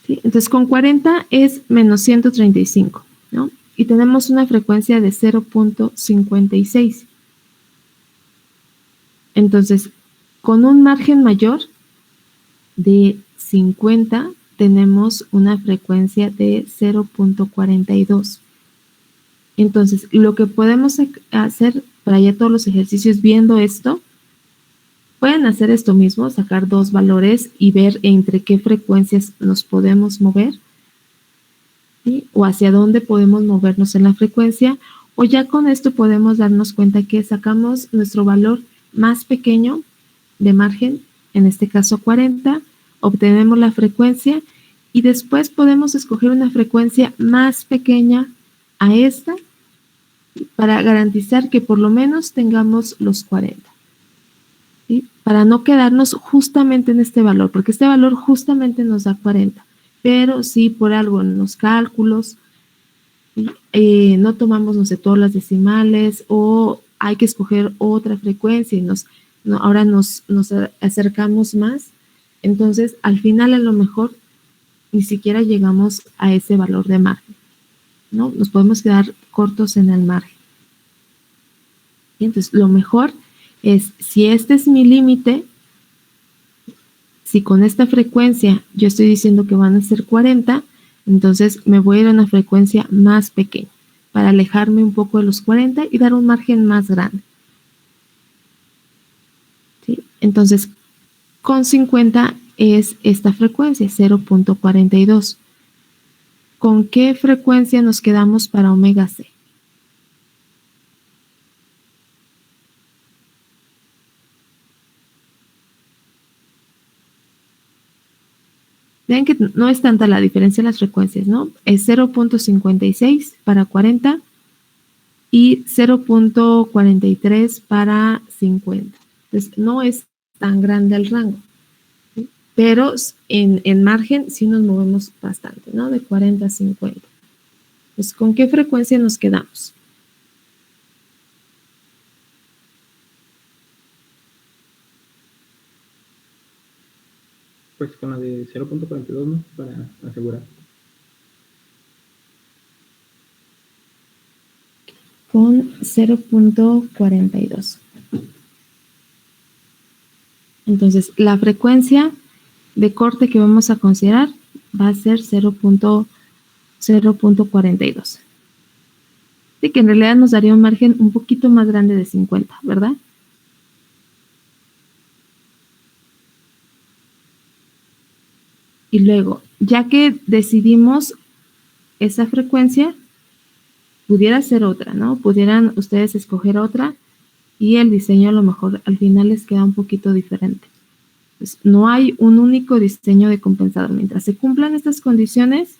¿Sí? Entonces, con 40 es menos 135, ¿no? Y tenemos una frecuencia de 0.56. Entonces, con un margen mayor de 50, tenemos una frecuencia de 0.42. Entonces, lo que podemos hacer para ya todos los ejercicios viendo esto, pueden hacer esto mismo, sacar dos valores y ver entre qué frecuencias nos podemos mover, ¿sí? O hacia dónde podemos movernos en la frecuencia, o ya con esto podemos darnos cuenta que sacamos nuestro valor más pequeño de margen, en este caso 40, obtenemos la frecuencia y después podemos escoger una frecuencia más pequeña a esta para garantizar que por lo menos tengamos los 40. ¿Sí? Para no quedarnos justamente en este valor, porque este valor justamente nos da 40, pero si por algo en los cálculos no tomamos, no sé, todas las decimales o hay que escoger otra frecuencia y ahora nos acercamos más, entonces al final a lo mejor ni siquiera llegamos a ese valor de margen, ¿no? Nos podemos quedar cortos en el margen. Y entonces lo mejor es, si este es mi límite, si con esta frecuencia yo estoy diciendo que van a ser 40, entonces me voy a ir a una frecuencia más pequeña para alejarme un poco de los 40 y dar un margen más grande. ¿Sí? Entonces, con 50 es esta frecuencia, 0.42. ¿Con qué frecuencia nos quedamos para omega C? Vean que no es tanta la diferencia de las frecuencias, ¿no? Es 0.56 para 40 y 0.43 para 50. Entonces, no es tan grande el rango, ¿sí? Pero en margen sí nos movemos bastante, ¿no? De 40 a 50. Entonces, ¿con qué frecuencia nos quedamos? Pues con la de 0.42, ¿no? Para asegurar. Con 0.42. Entonces, la frecuencia de corte que vamos a considerar va a ser 0.42. Así que en realidad nos daría un margen un poquito más grande de 50, ¿verdad? Y luego, ya que decidimos esa frecuencia, pudiera ser otra, ¿no? Pudieran ustedes escoger otra y el diseño a lo mejor al final les queda un poquito diferente. Pues no hay un único diseño de compensador. Mientras se cumplan estas condiciones,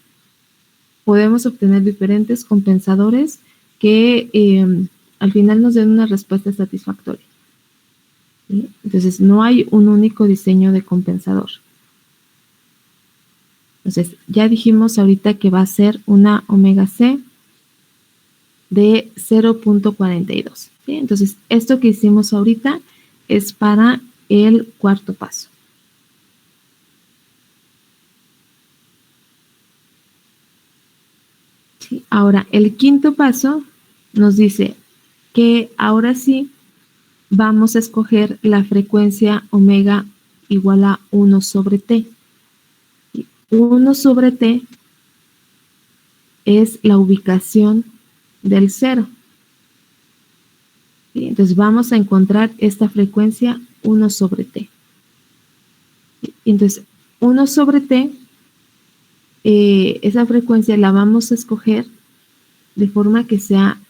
podemos obtener diferentes compensadores que al final nos den una respuesta satisfactoria. ¿Sí? Entonces, no hay un único diseño de compensador. Entonces, ya dijimos ahorita que va a ser una omega C de 0.42. ¿Sí? Entonces, esto que hicimos ahorita es para el cuarto paso. ¿Sí? Ahora, el quinto paso nos dice que ahora sí vamos a escoger la frecuencia omega igual a 1 sobre T. 1 sobre T es la ubicación del cero. ¿Sí? Entonces vamos a encontrar esta frecuencia 1 sobre T. Entonces 1 sobre T, esa frecuencia la vamos a escoger de forma que sea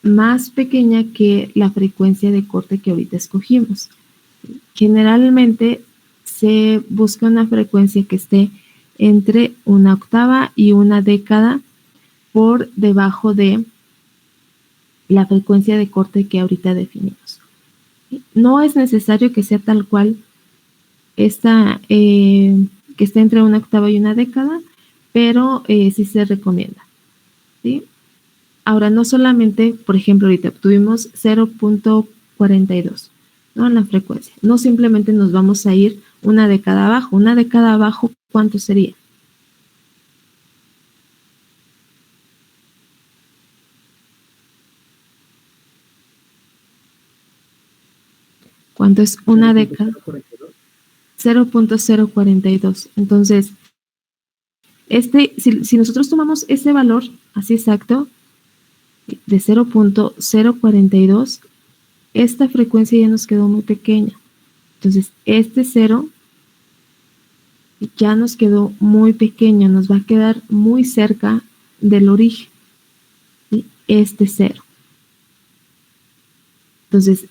más pequeña que la frecuencia de corte que ahorita escogimos. Generalmente se busca una frecuencia que esté entre 1/8 y 1/10 por debajo de la frecuencia de corte que ahorita definimos. No es necesario que sea tal cual esta, que esté entre 1/8 y 1/10, pero sí se recomienda, ¿sí? Ahora, no solamente, por ejemplo, ahorita obtuvimos 0.42, ¿no? En la frecuencia. No simplemente nos vamos a ir 1/10 abajo. 1/10 abajo, ¿cuánto sería? ¿Cuánto es 1/10? 0.042. Entonces, si nosotros tomamos ese valor así exacto de 0.042, esta frecuencia ya nos quedó muy pequeña. Entonces, este 0 ya nos quedó muy pequeño, nos va a quedar muy cerca del origen, ¿sí? Este 0. Entonces,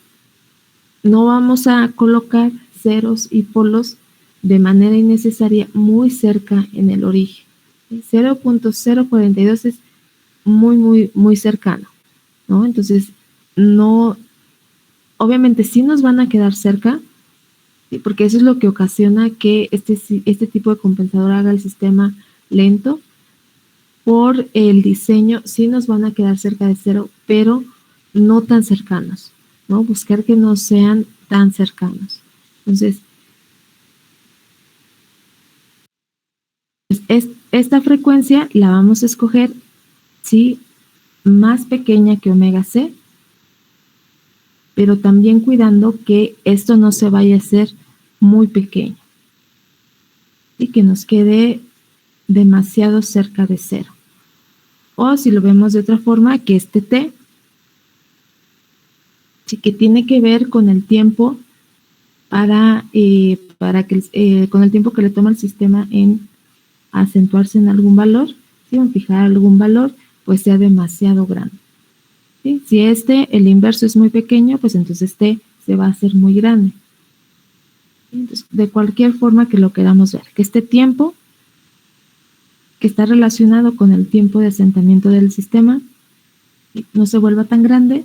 no vamos a colocar ceros y polos de manera innecesaria muy cerca en el origen. 0.042 es muy cercano, ¿no? Entonces, no, obviamente sí nos van a quedar cerca, ¿sí? Porque eso es lo que ocasiona que este tipo de compensador haga el sistema lento. Por el diseño sí nos van a quedar cerca de 0, pero no tan cercanos, ¿no? Buscar que no sean tan cercanos. Entonces, esta frecuencia la vamos a escoger, sí, más pequeña que omega C, pero también cuidando que esto no se vaya a hacer muy pequeño y que nos quede demasiado cerca de 0. O si lo vemos de otra forma, que este T, sí, que tiene que ver con el tiempo para que con el tiempo que le toma el sistema en acentuarse en algún valor, ¿sí? En fijar algún valor, pues sea demasiado grande, ¿sí? Si el inverso es muy pequeño, pues entonces T se va a hacer muy grande. Entonces, de cualquier forma que lo queramos ver, que este tiempo que está relacionado con el tiempo de asentamiento del sistema no se vuelva tan grande,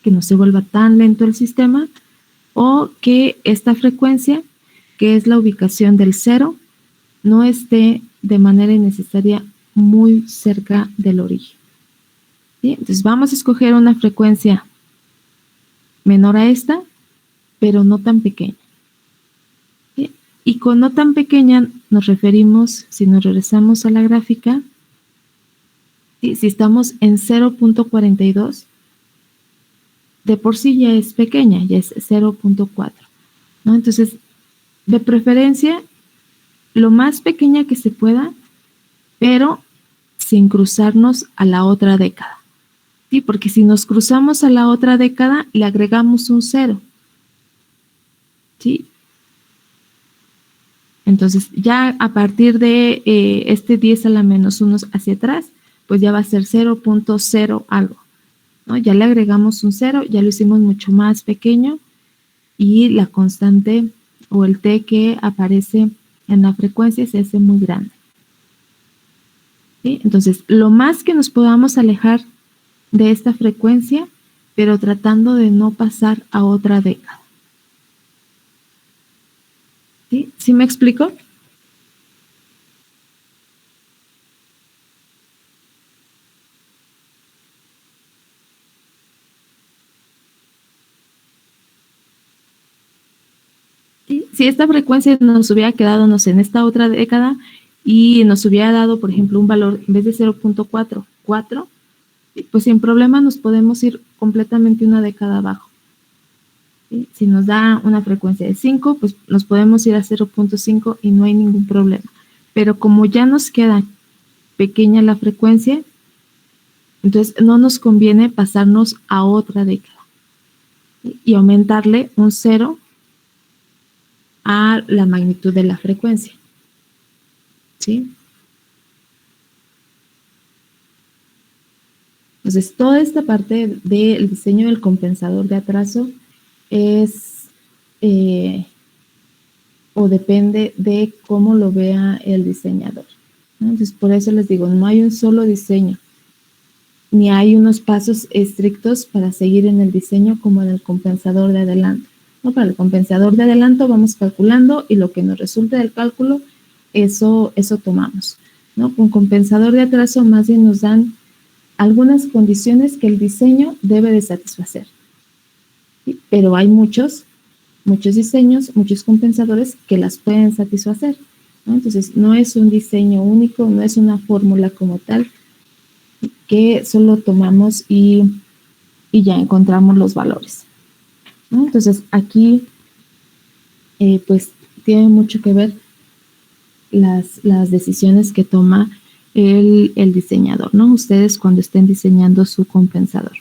que no se vuelva tan lento el sistema, o que esta frecuencia, que es la ubicación del 0, no esté de manera innecesaria muy cerca del origen, ¿sí? Entonces vamos a escoger una frecuencia menor a esta, pero no tan pequeña, ¿sí? Y con no tan pequeña nos referimos, si nos regresamos a la gráfica, ¿sí? Si estamos en 0.42, de por sí ya es pequeña, ya es 0.4, ¿no? Entonces, de preferencia, lo más pequeña que se pueda, pero sin cruzarnos a la otra década, ¿sí? Porque si nos cruzamos a la otra década, le agregamos un 0, ¿sí? Entonces, ya a partir de este 10 a la menos 1 hacia atrás, pues ya va a ser 0.0 algo, ¿no? Ya le agregamos un 0, ya lo hicimos mucho más pequeño y la constante o el T que aparece en la frecuencia se hace muy grande, ¿sí? Entonces, lo más que nos podamos alejar de esta frecuencia, pero tratando de no pasar a otra década. ¿Sí? ¿Sí me explico? Si esta frecuencia nos hubiera quedado, no sé, en esta otra década y nos hubiera dado, por ejemplo, un valor en vez de 0.44, pues sin problema nos podemos ir completamente una década abajo, ¿sí? Si nos da una frecuencia de 5, pues nos podemos ir a 0.5 y no hay ningún problema. Pero como ya nos queda pequeña la frecuencia, entonces no nos conviene pasarnos a otra década, ¿sí? Y aumentarle un 0 a la magnitud de la frecuencia, ¿sí? Entonces, toda esta parte del diseño del compensador de atraso es o depende de cómo lo vea el diseñador, ¿no? Entonces, por eso les digo, no hay un solo diseño, ni hay unos pasos estrictos para seguir en el diseño como en el compensador de adelanto, ¿no? Para el compensador de adelanto vamos calculando y lo que nos resulte del cálculo, eso tomamos, ¿no? Con compensador de atraso más bien nos dan algunas condiciones que el diseño debe de satisfacer, ¿sí? Pero hay muchos diseños, muchos compensadores que las pueden satisfacer, ¿no? Entonces, no es un diseño único, no es una fórmula como tal que solo tomamos y ya encontramos los valores, ¿no? Entonces, aquí, pues, tiene mucho que ver las decisiones que toma el diseñador, ¿no? Ustedes cuando estén diseñando su compensador.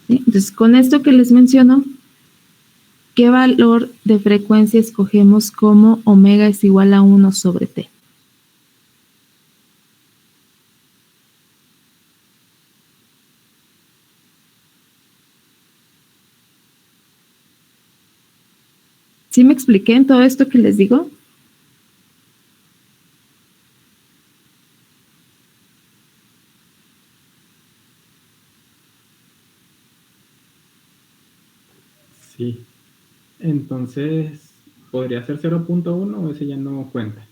¿Sí? Entonces, con esto que les menciono, ¿qué valor de frecuencia escogemos como omega es igual a 1 sobre t? ¿Sí me expliqué en todo esto que les digo? Sí. Entonces, ¿podría ser 0.1 o ese ya no cuenta?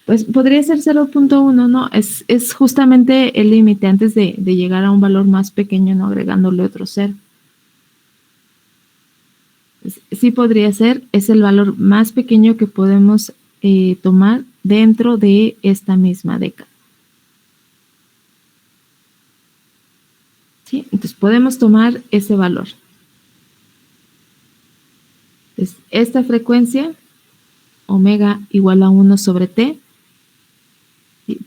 Pues podría ser 0.1, ¿no? Es justamente el límite antes de llegar a un valor más pequeño, ¿no? Agregándole otro 0. Sí podría ser, es el valor más pequeño que podemos tomar dentro de esta misma década. ¿Sí? Entonces podemos tomar ese valor. Entonces, esta frecuencia, omega igual a 1 sobre t,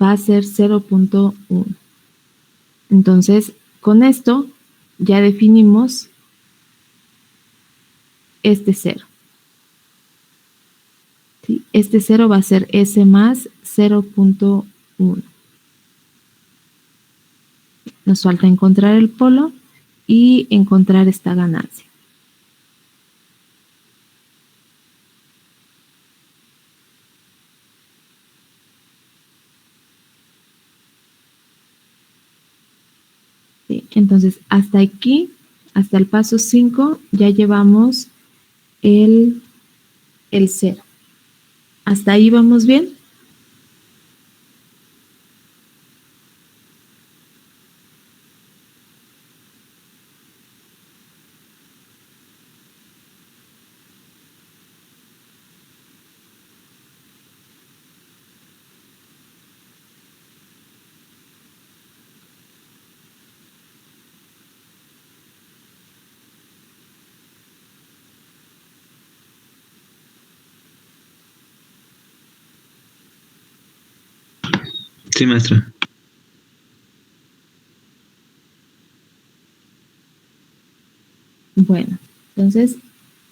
va a ser 0.1. Entonces, con esto ya definimos este 0. ¿Sí? Este 0 va a ser S más 0.1. Nos falta encontrar el polo y encontrar esta ganancia. ¿Sí? Entonces, hasta aquí, hasta el paso 5, ya llevamos el 0. ¿Hasta ahí vamos bien? Sí, maestra. Bueno, entonces,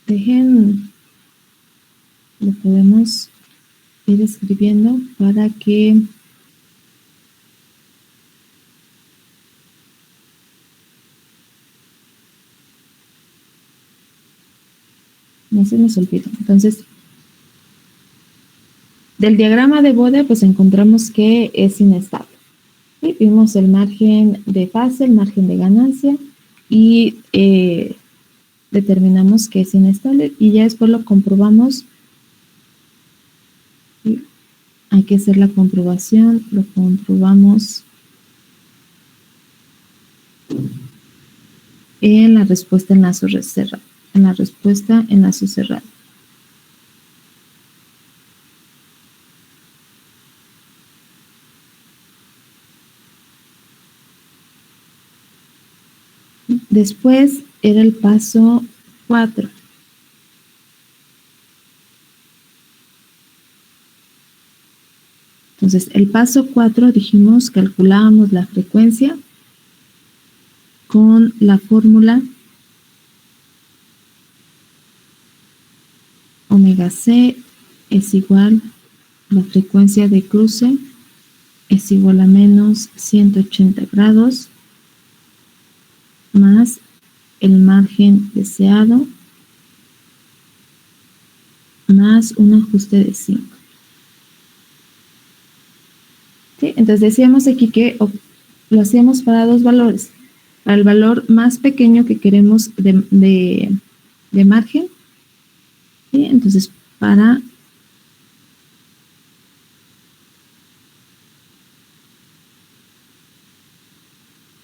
dejen, lo podemos ir escribiendo para que no se nos olvide. Entonces, del diagrama de Bode, pues encontramos que es inestable. ¿Sí? Vimos el margen de fase, el margen de ganancia y determinamos que es inestable y ya después lo comprobamos. ¿Sí? Hay que hacer la comprobación, lo comprobamos en la respuesta enlazo cerrado. En la respuesta enlazo cerrado. Después era el paso 4. Entonces, el paso 4 dijimos, calculábamos la frecuencia con la fórmula omega c es igual, la frecuencia de cruce es igual a menos 180 grados más el margen deseado más un ajuste de 5. ¿Sí? Entonces decíamos aquí que lo hacíamos para dos valores. Para el valor más pequeño que queremos de margen. ¿Sí? Entonces, para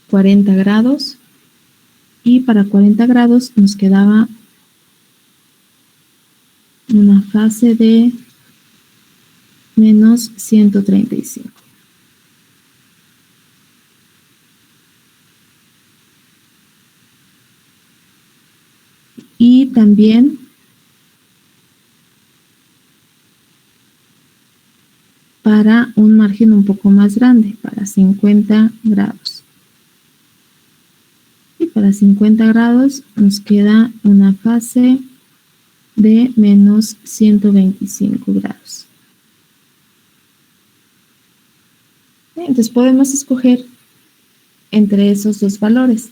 $40, y para 40 grados nos quedaba una fase de menos 135. Y también para un margen un poco más grande, para 50 grados. Y para 50 grados nos queda una fase de menos 125 grados. Entonces podemos escoger entre esos dos valores.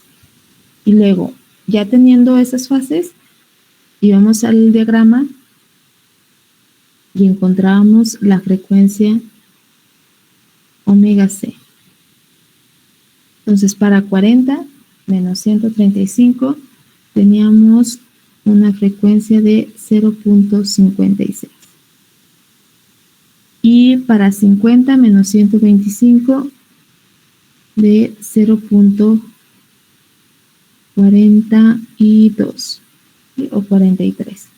Y luego, ya teniendo esas fases, íbamos al diagrama y encontrábamos la frecuencia omega C. Entonces, para 40 menos 135 teníamos una frecuencia de 0.56. Y para 50 menos 125 de 0.42, ¿sí? O 43.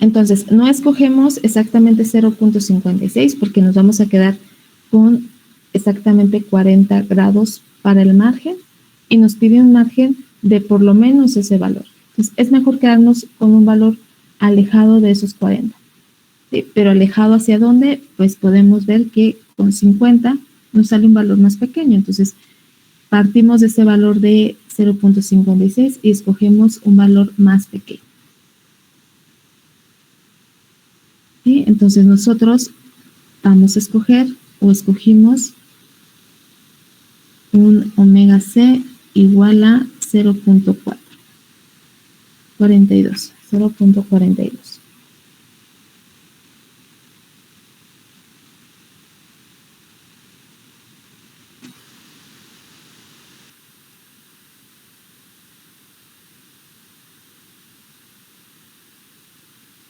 Entonces, no escogemos exactamente 0.56 porque nos vamos a quedar con exactamente 40 grados para el margen y nos pide un margen de por lo menos ese valor. Entonces, es mejor quedarnos con un valor alejado de esos 40. ¿Sí? Pero alejado hacia dónde, pues podemos ver que con 50 nos sale un valor más pequeño. Entonces, partimos de ese valor de 0.56 y escogemos un valor más pequeño. ¿Sí? Entonces nosotros vamos a escoger o escogimos un omega C igual a 0.42.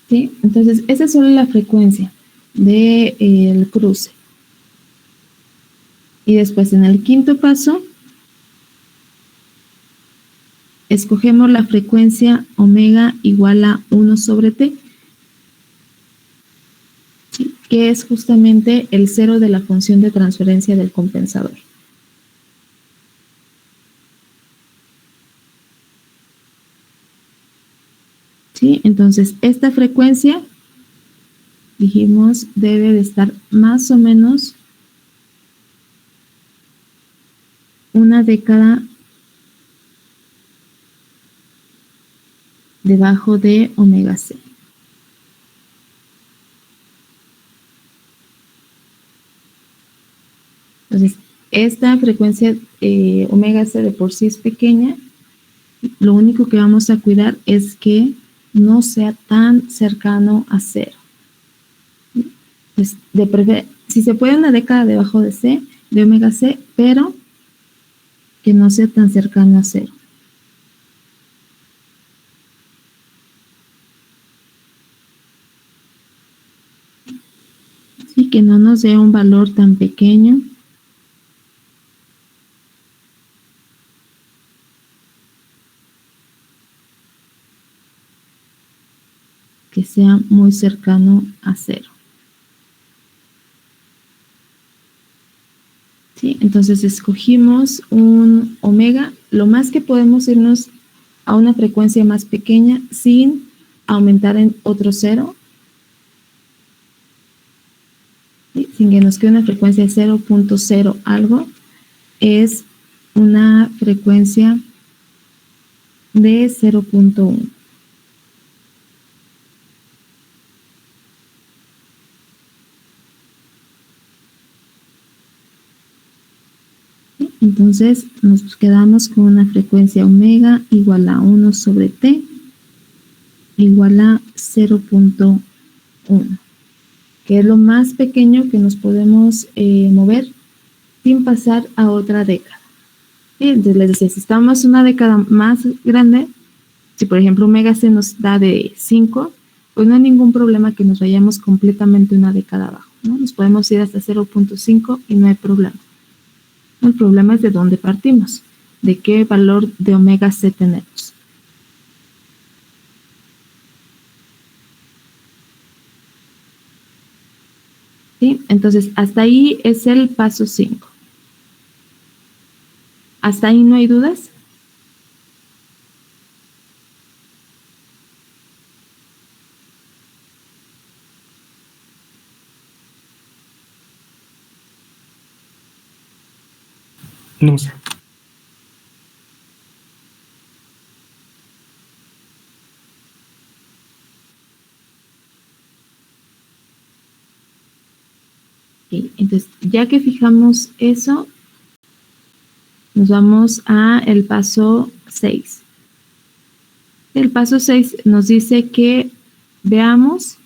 ¿Sí? Entonces, esa es solo la frecuencia del cruce. Y después, en el quinto paso, escogemos la frecuencia omega igual a 1 sobre t, ¿sí? Que es justamente el cero de la función de transferencia del compensador. ¿Sí? Entonces, esta frecuencia, dijimos, debe de estar más o menos una década debajo de omega C. Entonces, esta frecuencia omega C de por sí es pequeña. Lo único que vamos a cuidar es que no sea tan cercano a cero. Pues si se puede, una década debajo de C, de omega C, pero que no sea tan cercano a cero. Sí, que no nos dé un valor tan pequeño. Que sea muy cercano a cero. ¿Sí? Entonces escogimos un omega. Lo más que podemos irnos a una frecuencia más pequeña sin aumentar en otro cero. ¿Sí? Sin que nos quede una frecuencia de 0.0 algo. Es una frecuencia de 0.1. Entonces nos quedamos con una frecuencia omega igual a 1 sobre t igual a 0.1, que es lo más pequeño que nos podemos mover sin pasar a otra década. Y entonces les decía, si estamos una década más grande, si por ejemplo omega c nos da de 5, pues no hay ningún problema que nos vayamos completamente una década abajo, ¿no? Nos podemos ir hasta 0.5 y no hay problema. El problema es de dónde partimos, de qué valor de omega c tenemos. ¿Sí? Entonces, hasta ahí es el paso 5. ¿Hasta ahí no hay dudas? No sé. Entonces, ya que fijamos eso, nos vamos a el paso 6. El paso 6 nos dice que veamos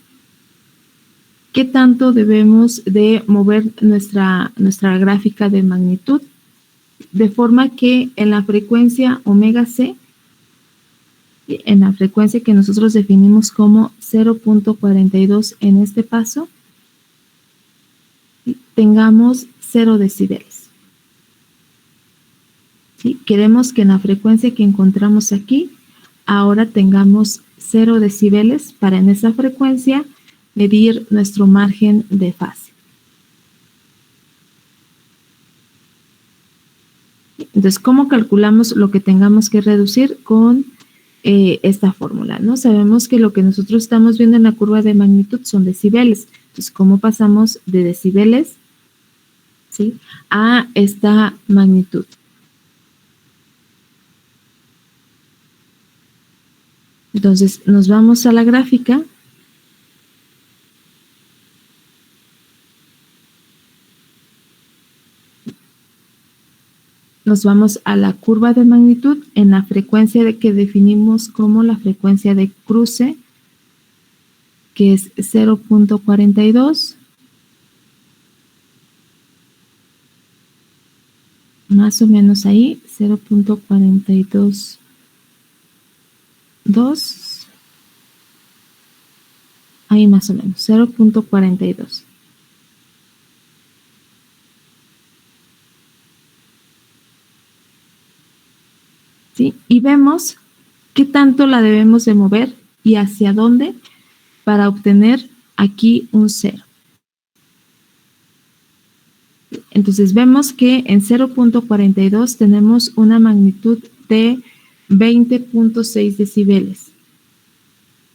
qué tanto debemos de mover nuestra gráfica de magnitud, de forma que en la frecuencia omega c, en la frecuencia que nosotros definimos como 0.42 en este paso, tengamos 0 decibeles. ¿Sí? Queremos que en la frecuencia que encontramos aquí, ahora tengamos 0 decibeles para en esa frecuencia medir nuestro margen de fase. Entonces, ¿cómo calculamos lo que tengamos que reducir? Con esta fórmula, ¿no? Sabemos que lo que nosotros estamos viendo en la curva de magnitud son decibeles. Entonces, ¿cómo pasamos de decibeles, ¿sí?, a esta magnitud? Entonces, nos vamos a la gráfica. Nos vamos a la curva de magnitud en la frecuencia que definimos como la frecuencia de cruce, que es 0.42. Más o menos ahí, 0.42. Ahí más o menos, 0.42. ¿Sí? Y vemos qué tanto la debemos de mover y hacia dónde para obtener aquí un 0. Entonces vemos que en 0.42 tenemos una magnitud de 20.6 decibeles.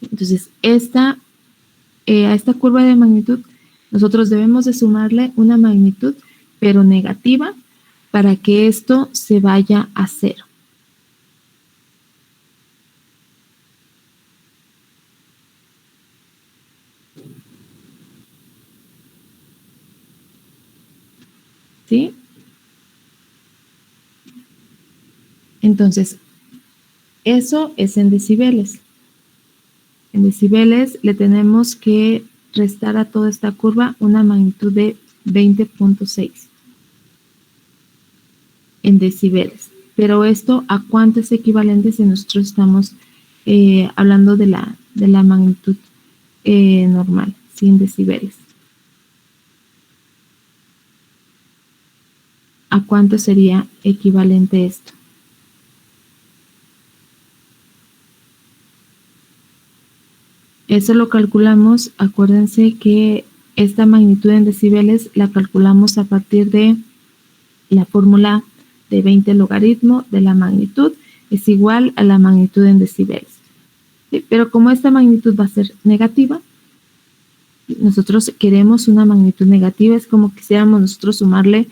Entonces a esta curva de magnitud nosotros debemos de sumarle una magnitud pero negativa para que esto se vaya a 0. ¿Sí? Entonces, eso es en decibeles. En decibeles le tenemos que restar a toda esta curva una magnitud de 20.6 en decibeles. Pero esto, ¿a cuánto es equivalente si nosotros estamos hablando de la magnitud normal, sin decibeles? ¿A cuánto sería equivalente esto? Eso lo calculamos, acuérdense que esta magnitud en decibeles la calculamos a partir de la fórmula de 20 logaritmo de la magnitud es igual a la magnitud en decibeles. ¿Sí? Pero como esta magnitud va a ser negativa, nosotros queremos una magnitud negativa, es como quisiéramos nosotros sumarle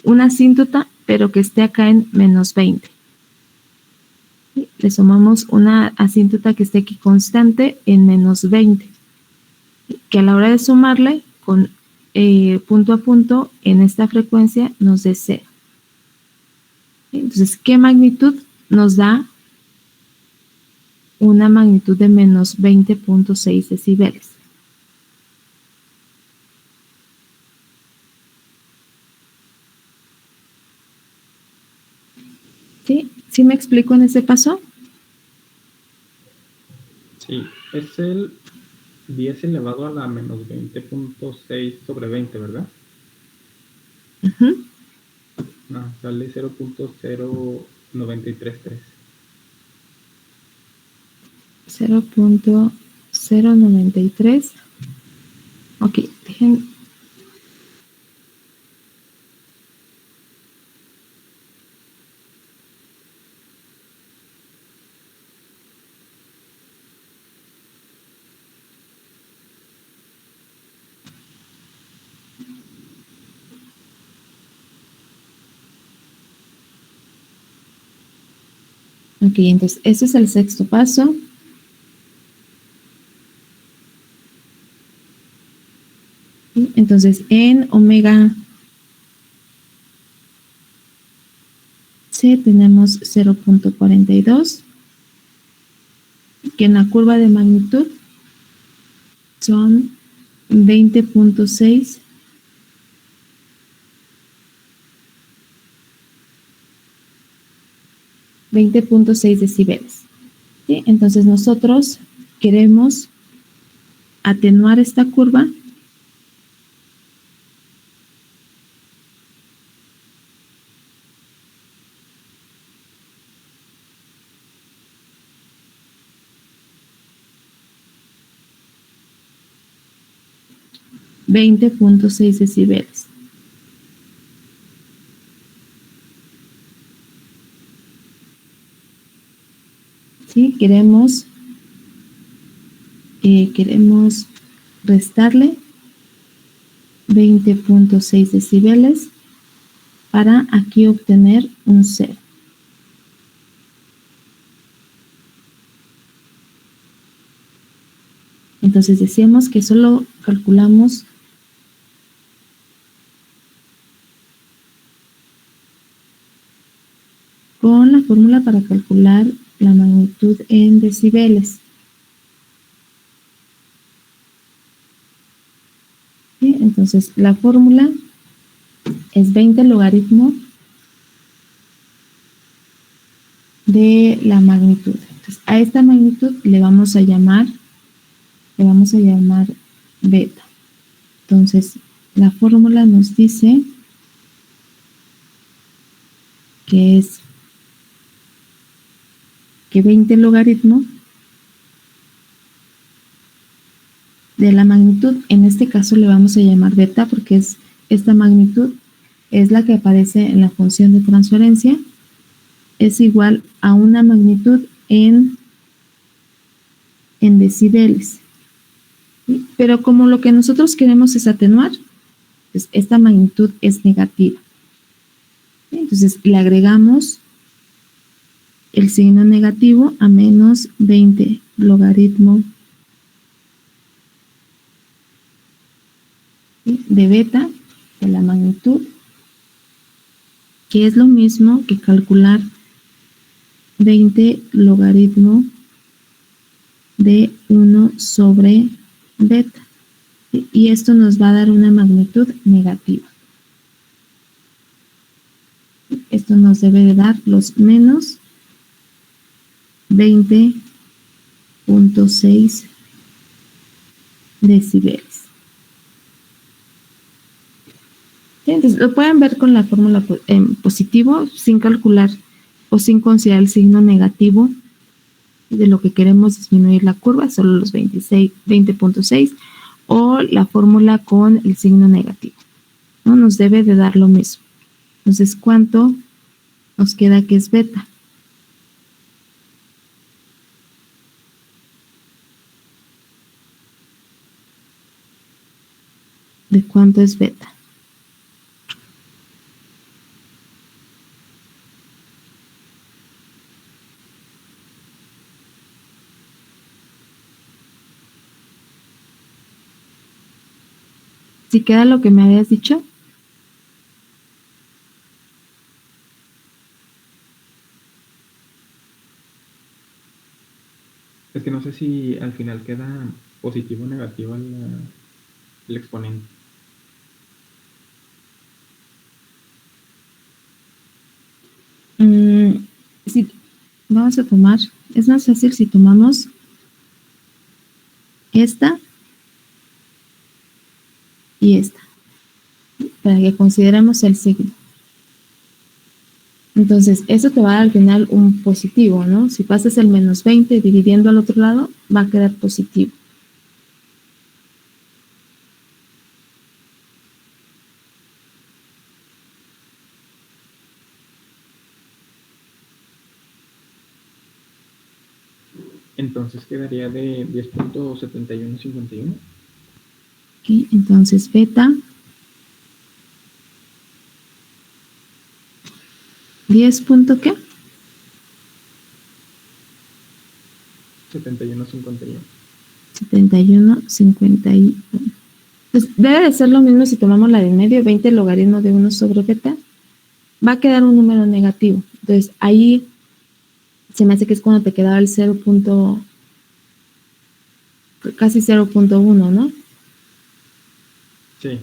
una asíntota, pero que esté acá en menos 20. ¿Sí? Le sumamos una asíntota que esté aquí constante en menos 20, que a la hora de sumarle con punto a punto en esta frecuencia nos dé 0. Entonces, ¿qué magnitud nos da una magnitud de menos 20.6 decibeles? ¿Sí? ¿Sí me explico en ese paso? Sí, es el 10 elevado a la menos 20.6 sobre 20, ¿verdad? Ujú. No, sale 0.0933. 0.093. Ok, dejen. Ok, entonces ese es el sexto paso. ¿Sí? Entonces en omega C tenemos 0.42, que en la curva de magnitud son 20.6 decibeles. ¿Sí? Entonces nosotros queremos atenuar esta curva .6 decibeles. ¿Sí? Queremos restarle 20.6 decibeles para aquí obtener un 0. Entonces decíamos que solo calculamos con la fórmula para calcular la magnitud en decibeles. ¿Sí? Entonces la fórmula es 20 logaritmo de la magnitud. Entonces a esta magnitud le vamos a llamar beta. Entonces la fórmula nos dice que es que 20 logaritmo de la magnitud, en este caso le vamos a llamar beta porque es esta magnitud es la que aparece en la función de transferencia, es igual a una magnitud en decibeles. ¿Sí? Pero como lo que nosotros queremos es atenuar, pues esta magnitud es negativa. ¿Sí? Entonces le agregamos el signo negativo a menos 20 logaritmo de beta de la magnitud, que es lo mismo que calcular 20 logaritmo de 1 sobre beta. Y esto nos va a dar una magnitud negativa. Esto nos debe de dar los menos 20.6 decibeles. Entonces, lo pueden ver con la fórmula en positivo, sin calcular o sin considerar el signo negativo de lo que queremos disminuir la curva, solo los 20.6, o la fórmula con el signo negativo. ¿No? Nos debe de dar lo mismo. Entonces, ¿cuánto nos queda que es beta? ¿De cuánto es beta? Si queda lo que me habías dicho. Es que no sé si al final queda positivo o negativo el exponente. Si vamos a tomar, es más fácil si tomamos esta y esta, para que consideremos el signo. Entonces, eso te va a dar al final un positivo, ¿no? Si pasas el menos 20 dividiendo al otro lado, va a quedar positivo. Entonces quedaría de 10.7151. Ok, entonces beta 10 punto ¿qué? 7151. 71,51. Pues debe de ser lo mismo si tomamos la de en medio, 20 logaritmo de 1 sobre beta. Va a quedar un número negativo. Entonces ahí se me hace que es cuando te quedaba el 0. Casi 0.1, ¿no? Sí.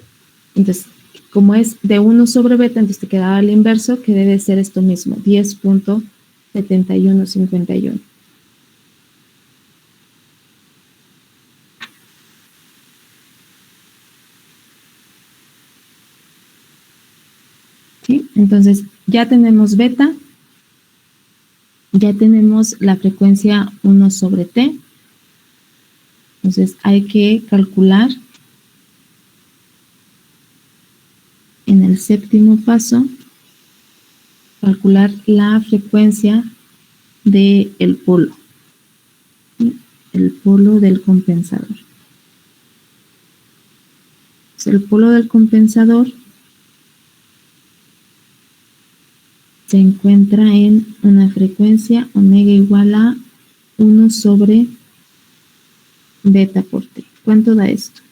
Entonces, como es de 1 sobre beta, entonces te quedaba el inverso, que debe ser esto mismo, 10.7151. ¿Sí? Entonces, ya tenemos beta, ya tenemos la frecuencia 1 sobre t. Entonces, hay que calcular en el séptimo paso, calcular la frecuencia del polo, ¿sí? El polo del compensador. Entonces, el polo del compensador se encuentra en una frecuencia omega igual a 1 sobre beta por t. ¿Cuánto da esto?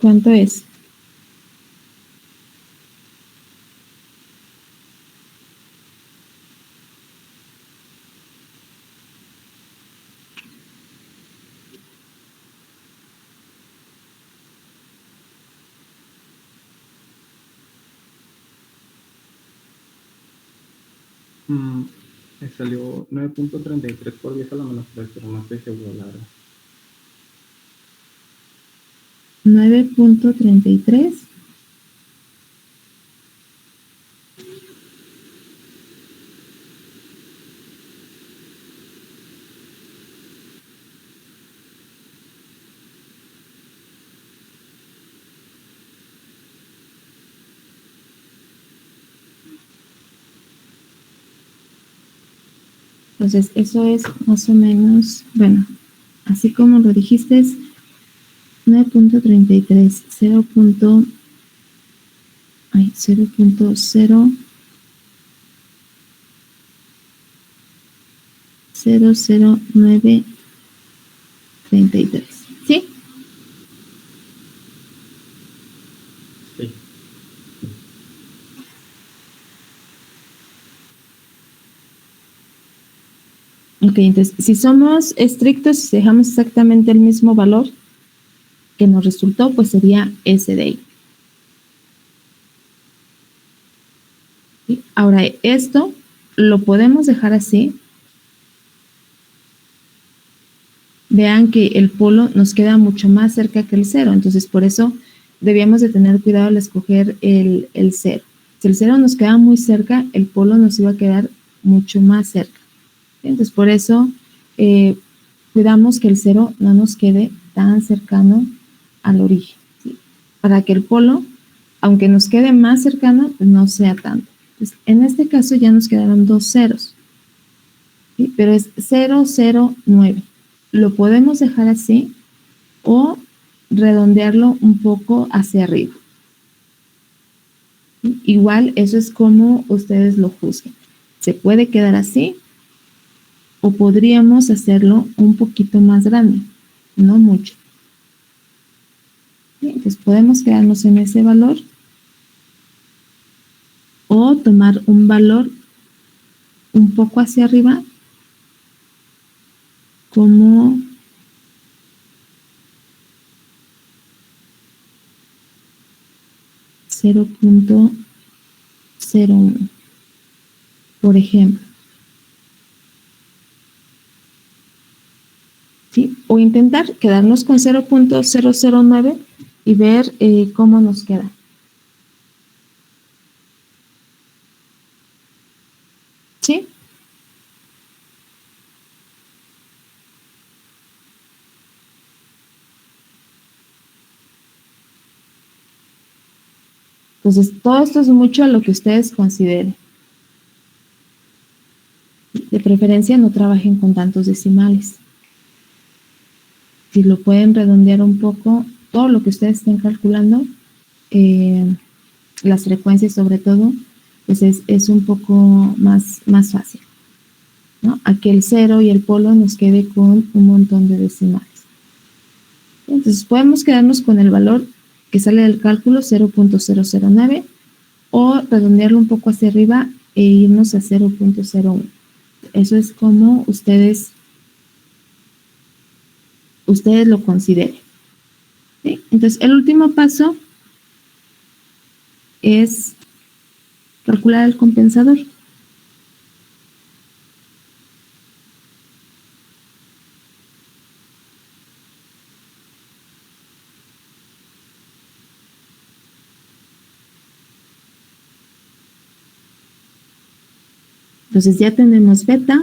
¿Cuánto es? Me salió 9.33 por 10 a la menos 3, pero no estoy seguro, la verdad. 9.33. Entonces, eso es más o menos, bueno, así como lo dijiste, es 9.33, 0.00933. ¿Sí? Sí. Ok, entonces, si somos estrictos, si dejamos exactamente el mismo valor que nos resultó, pues sería S de ahí. ¿Sí? Ahora, esto lo podemos dejar así. Vean que el polo nos queda mucho más cerca que el 0, entonces por eso debíamos de tener cuidado al escoger el 0. Si el 0 nos queda muy cerca, el polo nos iba a quedar mucho más cerca. Entonces por eso cuidamos que el 0 no nos quede tan cercano al origen, ¿sí? Para que el polo, aunque nos quede más cercano, no sea tanto. Entonces, en este caso ya nos quedaron 2 ceros, ¿sí? Pero es 0,09. Lo podemos dejar así o redondearlo un poco hacia arriba. ¿Sí? Igual, eso es como ustedes lo juzguen. Se puede quedar así o podríamos hacerlo un poquito más grande, no mucho. ¿Sí? Entonces podemos quedarnos en ese valor o tomar un valor un poco hacia arriba como 0,01, por ejemplo. ¿Sí? O intentar quedarnos con 0,009 y ver cómo nos queda. ¿Sí? Entonces, todo esto es mucho a lo que ustedes consideren. De preferencia, no trabajen con tantos decimales. Si lo pueden redondear un poco, todo lo que ustedes estén calculando, las frecuencias sobre todo, pues es un poco más fácil, ¿no? A que el 0 y el polo nos quede con un montón de decimales. Entonces, podemos quedarnos con el valor que sale del cálculo, 0,009, o redondearlo un poco hacia arriba e irnos a 0,01. Eso es como ustedes lo consideren. ¿Sí? Entonces, el último paso es calcular el compensador. Entonces ya tenemos beta,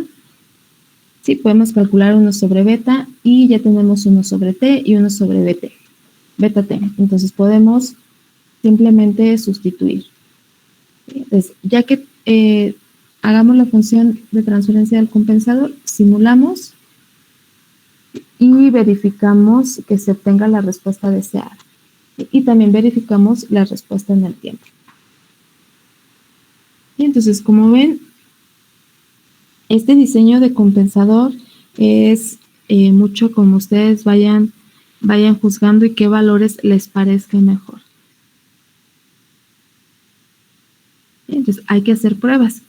sí, podemos calcular 1 sobre beta y ya tenemos 1 sobre t y 1 sobre bt, beta t. Entonces podemos simplemente sustituir. Entonces, ya que hagamos la función de transferencia del compensador, simulamos y verificamos que se obtenga la respuesta deseada. Y también verificamos la respuesta en el tiempo. Y entonces, como ven, este diseño de compensador es mucho como ustedes vayan juzgando y qué valores les parezca mejor. Entonces, hay que hacer pruebas.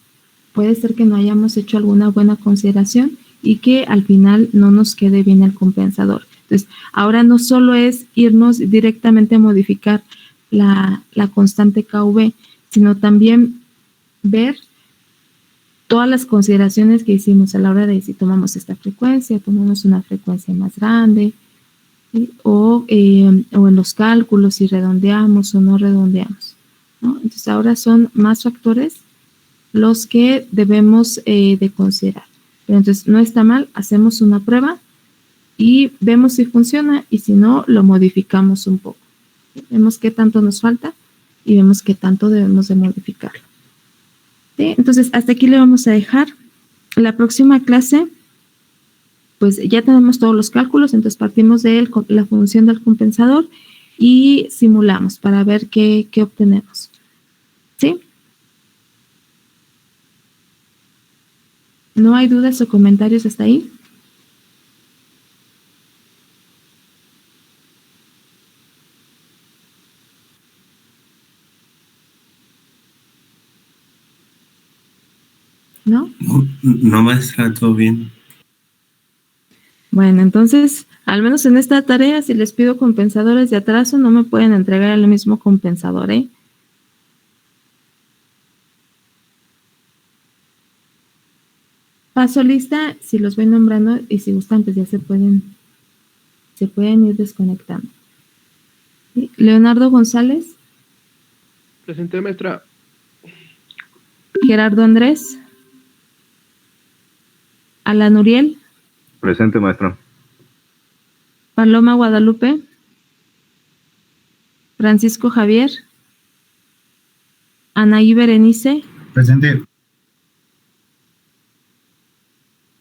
Puede ser que no hayamos hecho alguna buena consideración y que al final no nos quede bien el compensador. Entonces, ahora no solo es irnos directamente a modificar la constante KV, sino también ver todas las consideraciones que hicimos a la hora de si tomamos esta frecuencia, tomamos una frecuencia más grande, ¿sí? O en los cálculos, si redondeamos o no redondeamos, ¿no? Entonces, ahora son más factores los que debemos de considerar. Pero entonces, no está mal, hacemos una prueba y vemos si funciona y si no, lo modificamos un poco. Vemos qué tanto nos falta y vemos qué tanto debemos de modificarlo. ¿Sí? Entonces, hasta aquí le vamos a dejar. La próxima clase, pues ya tenemos todos los cálculos, entonces partimos de la función del compensador y simulamos para ver qué obtenemos. ¿Sí? ¿No hay dudas o comentarios hasta ahí? ¿No? No, maestra, todo bien. Bueno, entonces, al menos en esta tarea, si les pido compensadores de atraso, no me pueden entregar el mismo compensador, ¿eh? Paso lista, si los voy nombrando y si gustan, pues ya se pueden ir desconectando. ¿Sí? Leonardo González. Presente, maestra. Gerardo Andrés. Alan Uriel. Presente, maestra. Paloma Guadalupe. Francisco Javier, Anaí Berenice, Presente.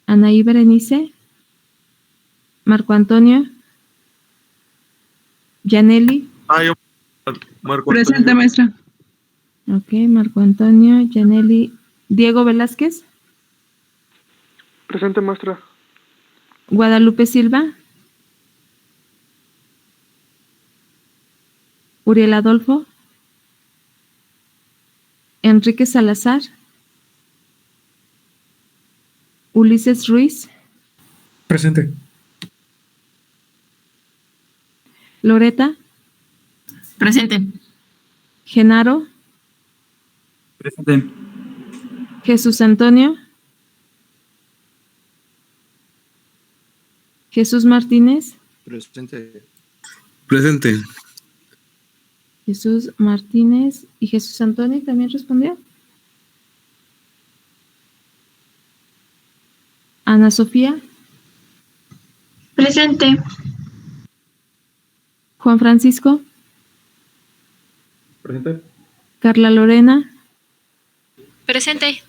Anaí Berenice, Marco Antonio, Yaneli. Marco Presente, Antonio. maestra. Ok, Marco Antonio, Yaneli, Diego Velázquez, Presente, maestra. Guadalupe Silva, Uriel Adolfo, Enrique Salazar, Ulises Ruiz, Presente. Loreta, Presente. Genaro, Presente. Jesús Antonio, Jesús Martínez, Presente. Presente. Jesús Martínez y Jesús Antonio también respondió. Ana Sofía, Presente. Juan Francisco, Presente. Carla Lorena, Presente.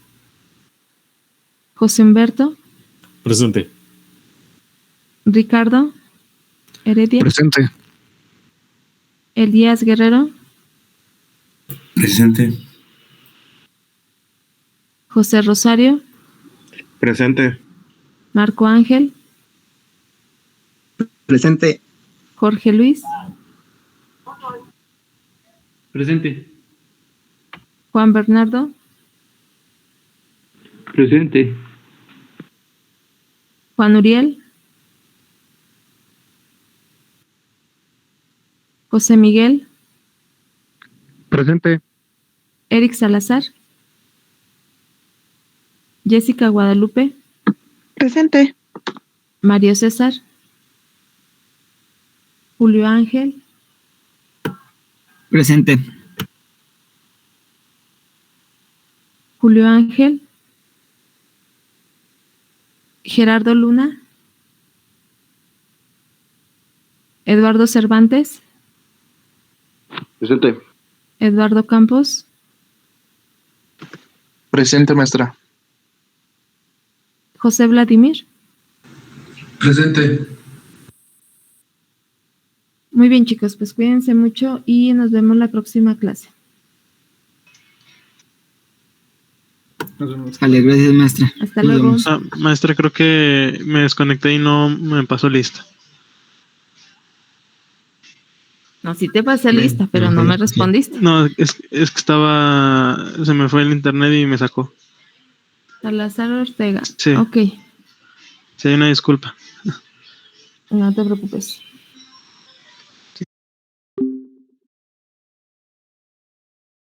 José Humberto, Presente. Ricardo Heredia, Presente. Elías Guerrero, Presente. José Rosario, Presente. Marco Ángel, Presente. Jorge Luis, Presente. Juan Bernardo, Presente. Juan Uriel, José Miguel, Presente. Eric Salazar, Jessica Guadalupe, Presente. Mario César, Julio Ángel, Presente. Julio Ángel, Gerardo Luna, Eduardo Cervantes, Presente. Eduardo Campos, Presente, maestra. José Vladimir. Presente. Muy bien, chicos, pues cuídense mucho y nos vemos la próxima clase. Nos vemos. Vale, gracias, maestra. Hasta Nos luego. vemos. Maestra, creo que me desconecté y no me pasó lista. No, sí te pasé Bien, lista, pero no me respondiste. No, es que estaba, se me fue el internet y me sacó. Salazar Ortega. Sí. Ok, Sí, hay una disculpa. no te preocupes.